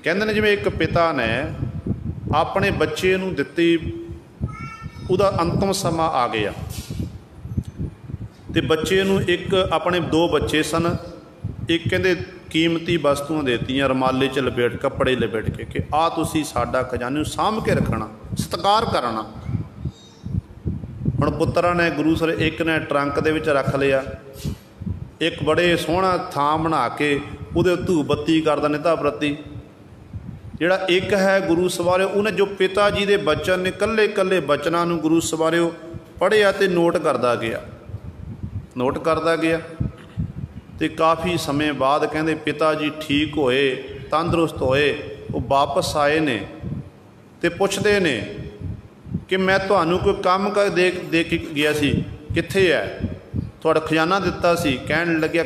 कहते हैं जिवें एक पिता ने अपने बच्चे नूं दित्ती, उहदा अंतिम समा आ गया, तो बच्चे नूं एक अपने 2 बच्चे सन, एक कहते कीमती वस्तुआं देतियां, रमाले च लपेट कपड़े लपेट के कि आ तुसीं साडा खजाने नूं साਂਭ के रखना, सत्कार करना। हुण पुत्तरां ने गुरु सर एक ने ट्रंक दे विच रख लिया, एक बड़े सोहना थां बना के उहदे धूप बत्ती करदा निता प्रति। जिहड़ा एक है गुरु सवारियो, उन्हें जो पिता जी के बचन ने कल्ले कल्ले बचनां नूं गुरु सवारियो पढ़िया तो नोट करता गया। तो काफ़ी समय बाद कहते पिता जी ठीक होए, तंदुरुस्त होए, वो वापस आए ने ते पुछदे ने कि मैं तुहानूं कोई काम कर दे के गया सी, कित्थे है, तुहाडा खजाना दिता सी। कहण लग्या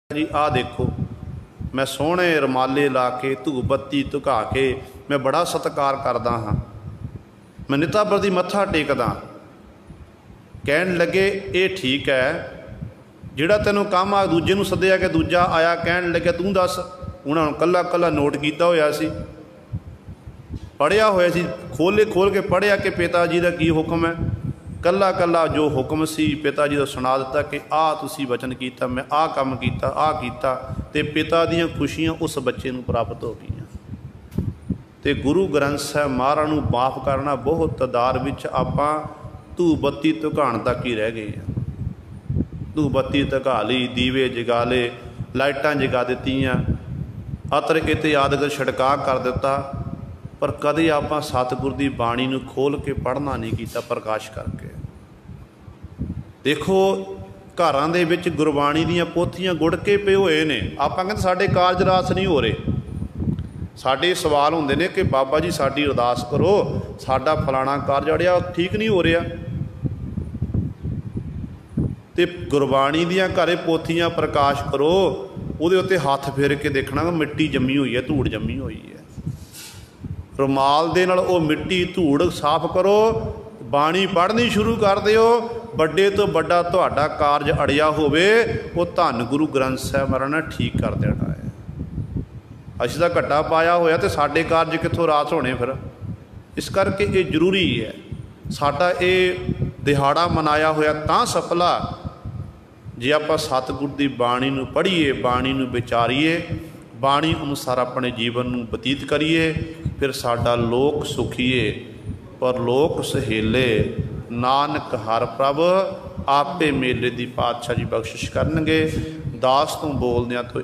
जी आ देखो, मैं सोहणे रमाले ला के धूप बत्ती धुका के मैं बड़ा सत्कार करदा हाँ, मैं निता प्रति मत्था टेकदा। कहण लगे ये ठीक है, जिहड़ा तैनूं काम आ दूजे नूं सद्दिया कि दूजा आया, कहण लग्या तूं दस। उन्होंने कल्ला कल्ला नोट किया होया सी, पढ़िया होया सी, खोल के पढ़िया कि पिता जी का की हुक्म है। कल्ला कल्ला जो हुक्म सी पिता जी का सुना दिता कि आ तुसीं वचन कीता, मैं आ काम कीता, आ कीता, ते पिता दीयां खुशियां उस बच्चे नूं प्राप्त हो गईयां। ते गुरु ग्रंथ साहिब महाराज नूं माफ़ करना बहुत तादाद विच आपां धूप बत्ती धुकाण तक ही रह गए हैं। धूप बत्ती धुका लई, दीवे जगा ले, लाइटां जगा दित्तियां, अतर इत्ते आदि छिड़का कर दिता, पर कदे आपां सतगुर की बाणी नूं खोल के पढ़ना नहीं किया प्रकाश करके। देखो ਘਰਾਂ ਦੇ ਵਿੱਚ ਗੁਰਬਾਣੀ ਦੀਆਂ ਪੋਥੀਆਂ ਗੁੜ ਕੇ ਪਏ ਹੋਏ ਨੇ। ਆਪਾਂ ਕਹਿੰਦੇ ਸਾਡੇ ਕਾਰਜ ਰਾਸ ਨਹੀਂ ਹੋ ਰਹੇ। ਸਾਡੇ ਸਵਾਲ ਹੁੰਦੇ ਨੇ ਕਿ ਬਾਬਾ ਜੀ ਸਾਡੀ ਅਰਦਾਸ ਕਰੋ, ਸਾਡਾ ਫਲਾਣਾ ਕਾਰਜ ਅੜਿਆ ਠੀਕ ਨਹੀਂ ਹੋ ਰਿਹਾ। ਤੇ ਗੁਰਬਾਣੀ ਦੀਆਂ ਘਰੇ ਪੋਥੀਆਂ ਪ੍ਰਕਾਸ਼ ਕਰੋ, ਉਹਦੇ ਉੱਤੇ ਹੱਥ ਫੇਰ ਕੇ ਦੇਖਣਾ ਮਿੱਟੀ ਜੰਮੀ ਹੋਈ ਹੈ, ਧੂੜ ਜੰਮੀ ਹੋਈ ਹੈ। ਰੁਮਾਲ ਦੇ ਨਾਲ ਉਹ ਮਿੱਟੀ ਧੂੜ ਸਾਫ਼ ਕਰੋ, ਬਾਣੀ ਪੜ੍ਹਨੀ ਸ਼ੁਰੂ ਕਰ ਦਿਓ। ਵੱਡੇ ਤੋਂ ਵੱਡਾ ਤੁਹਾਡਾ ਕਾਰਜ ਅੜਿਆ ਹੋਵੇ, ਉਹ ਧੰਨ ਗੁਰੂ ਗ੍ਰੰਥ ਸਾਹਿਬ ਮਹਾਰਾਜ ਨੇ ਠੀਕ ਕਰ ਦੇਣਾ ਹੈ। ਅਸੀਂ ਤਾਂ ਘੱਟਾ ਪਾਇਆ ਹੋਇਆ ਤੇ ਸਾਡੇ ਕਾਰਜ ਕਿੱਥੋਂ ਰਾਸ ਹੋਣੇ ਫਿਰ। ਇਸ ਕਰਕੇ ਇਹ ਜ਼ਰੂਰੀ ਹੈ। ਸਾਡਾ ਇਹ ਦਿਹਾੜਾ ਮਨਾਇਆ ਹੋਇਆ ਤਾਂ ਸਫਲਾ ਜੇ ਆਪਾਂ ਸਤਿਗੁਰ ਦੀ ਬਾਣੀ ਨੂੰ ਪੜ੍ਹੀਏ, ਬਾਣੀ ਨੂੰ ਵਿਚਾਰੀਏ, ਬਾਣੀ ਅਨੁਸਾਰ ਆਪਣੇ ਜੀਵਨ ਨੂੰ ਬਤੀਤ ਕਰੀਏ, ਫਿਰ ਸਾਡਾ ਲੋਕ ਸੁਖੀਏ ਪਰ ਲੋਕ ਸਹੇਲੇ। ਨਾਨਕ ਹਰ ਪ੍ਰਭ ਆਪੇ ਮੇਲੇ ਦੀ ਪਾਤਸ਼ਾਹ ਜੀ ਬਖਸ਼ਿਸ਼ ਕਰਨਗੇ। ਦਾਸ ਤੋਂ ਬੋਲਦਿਆਂ ਤੋਂ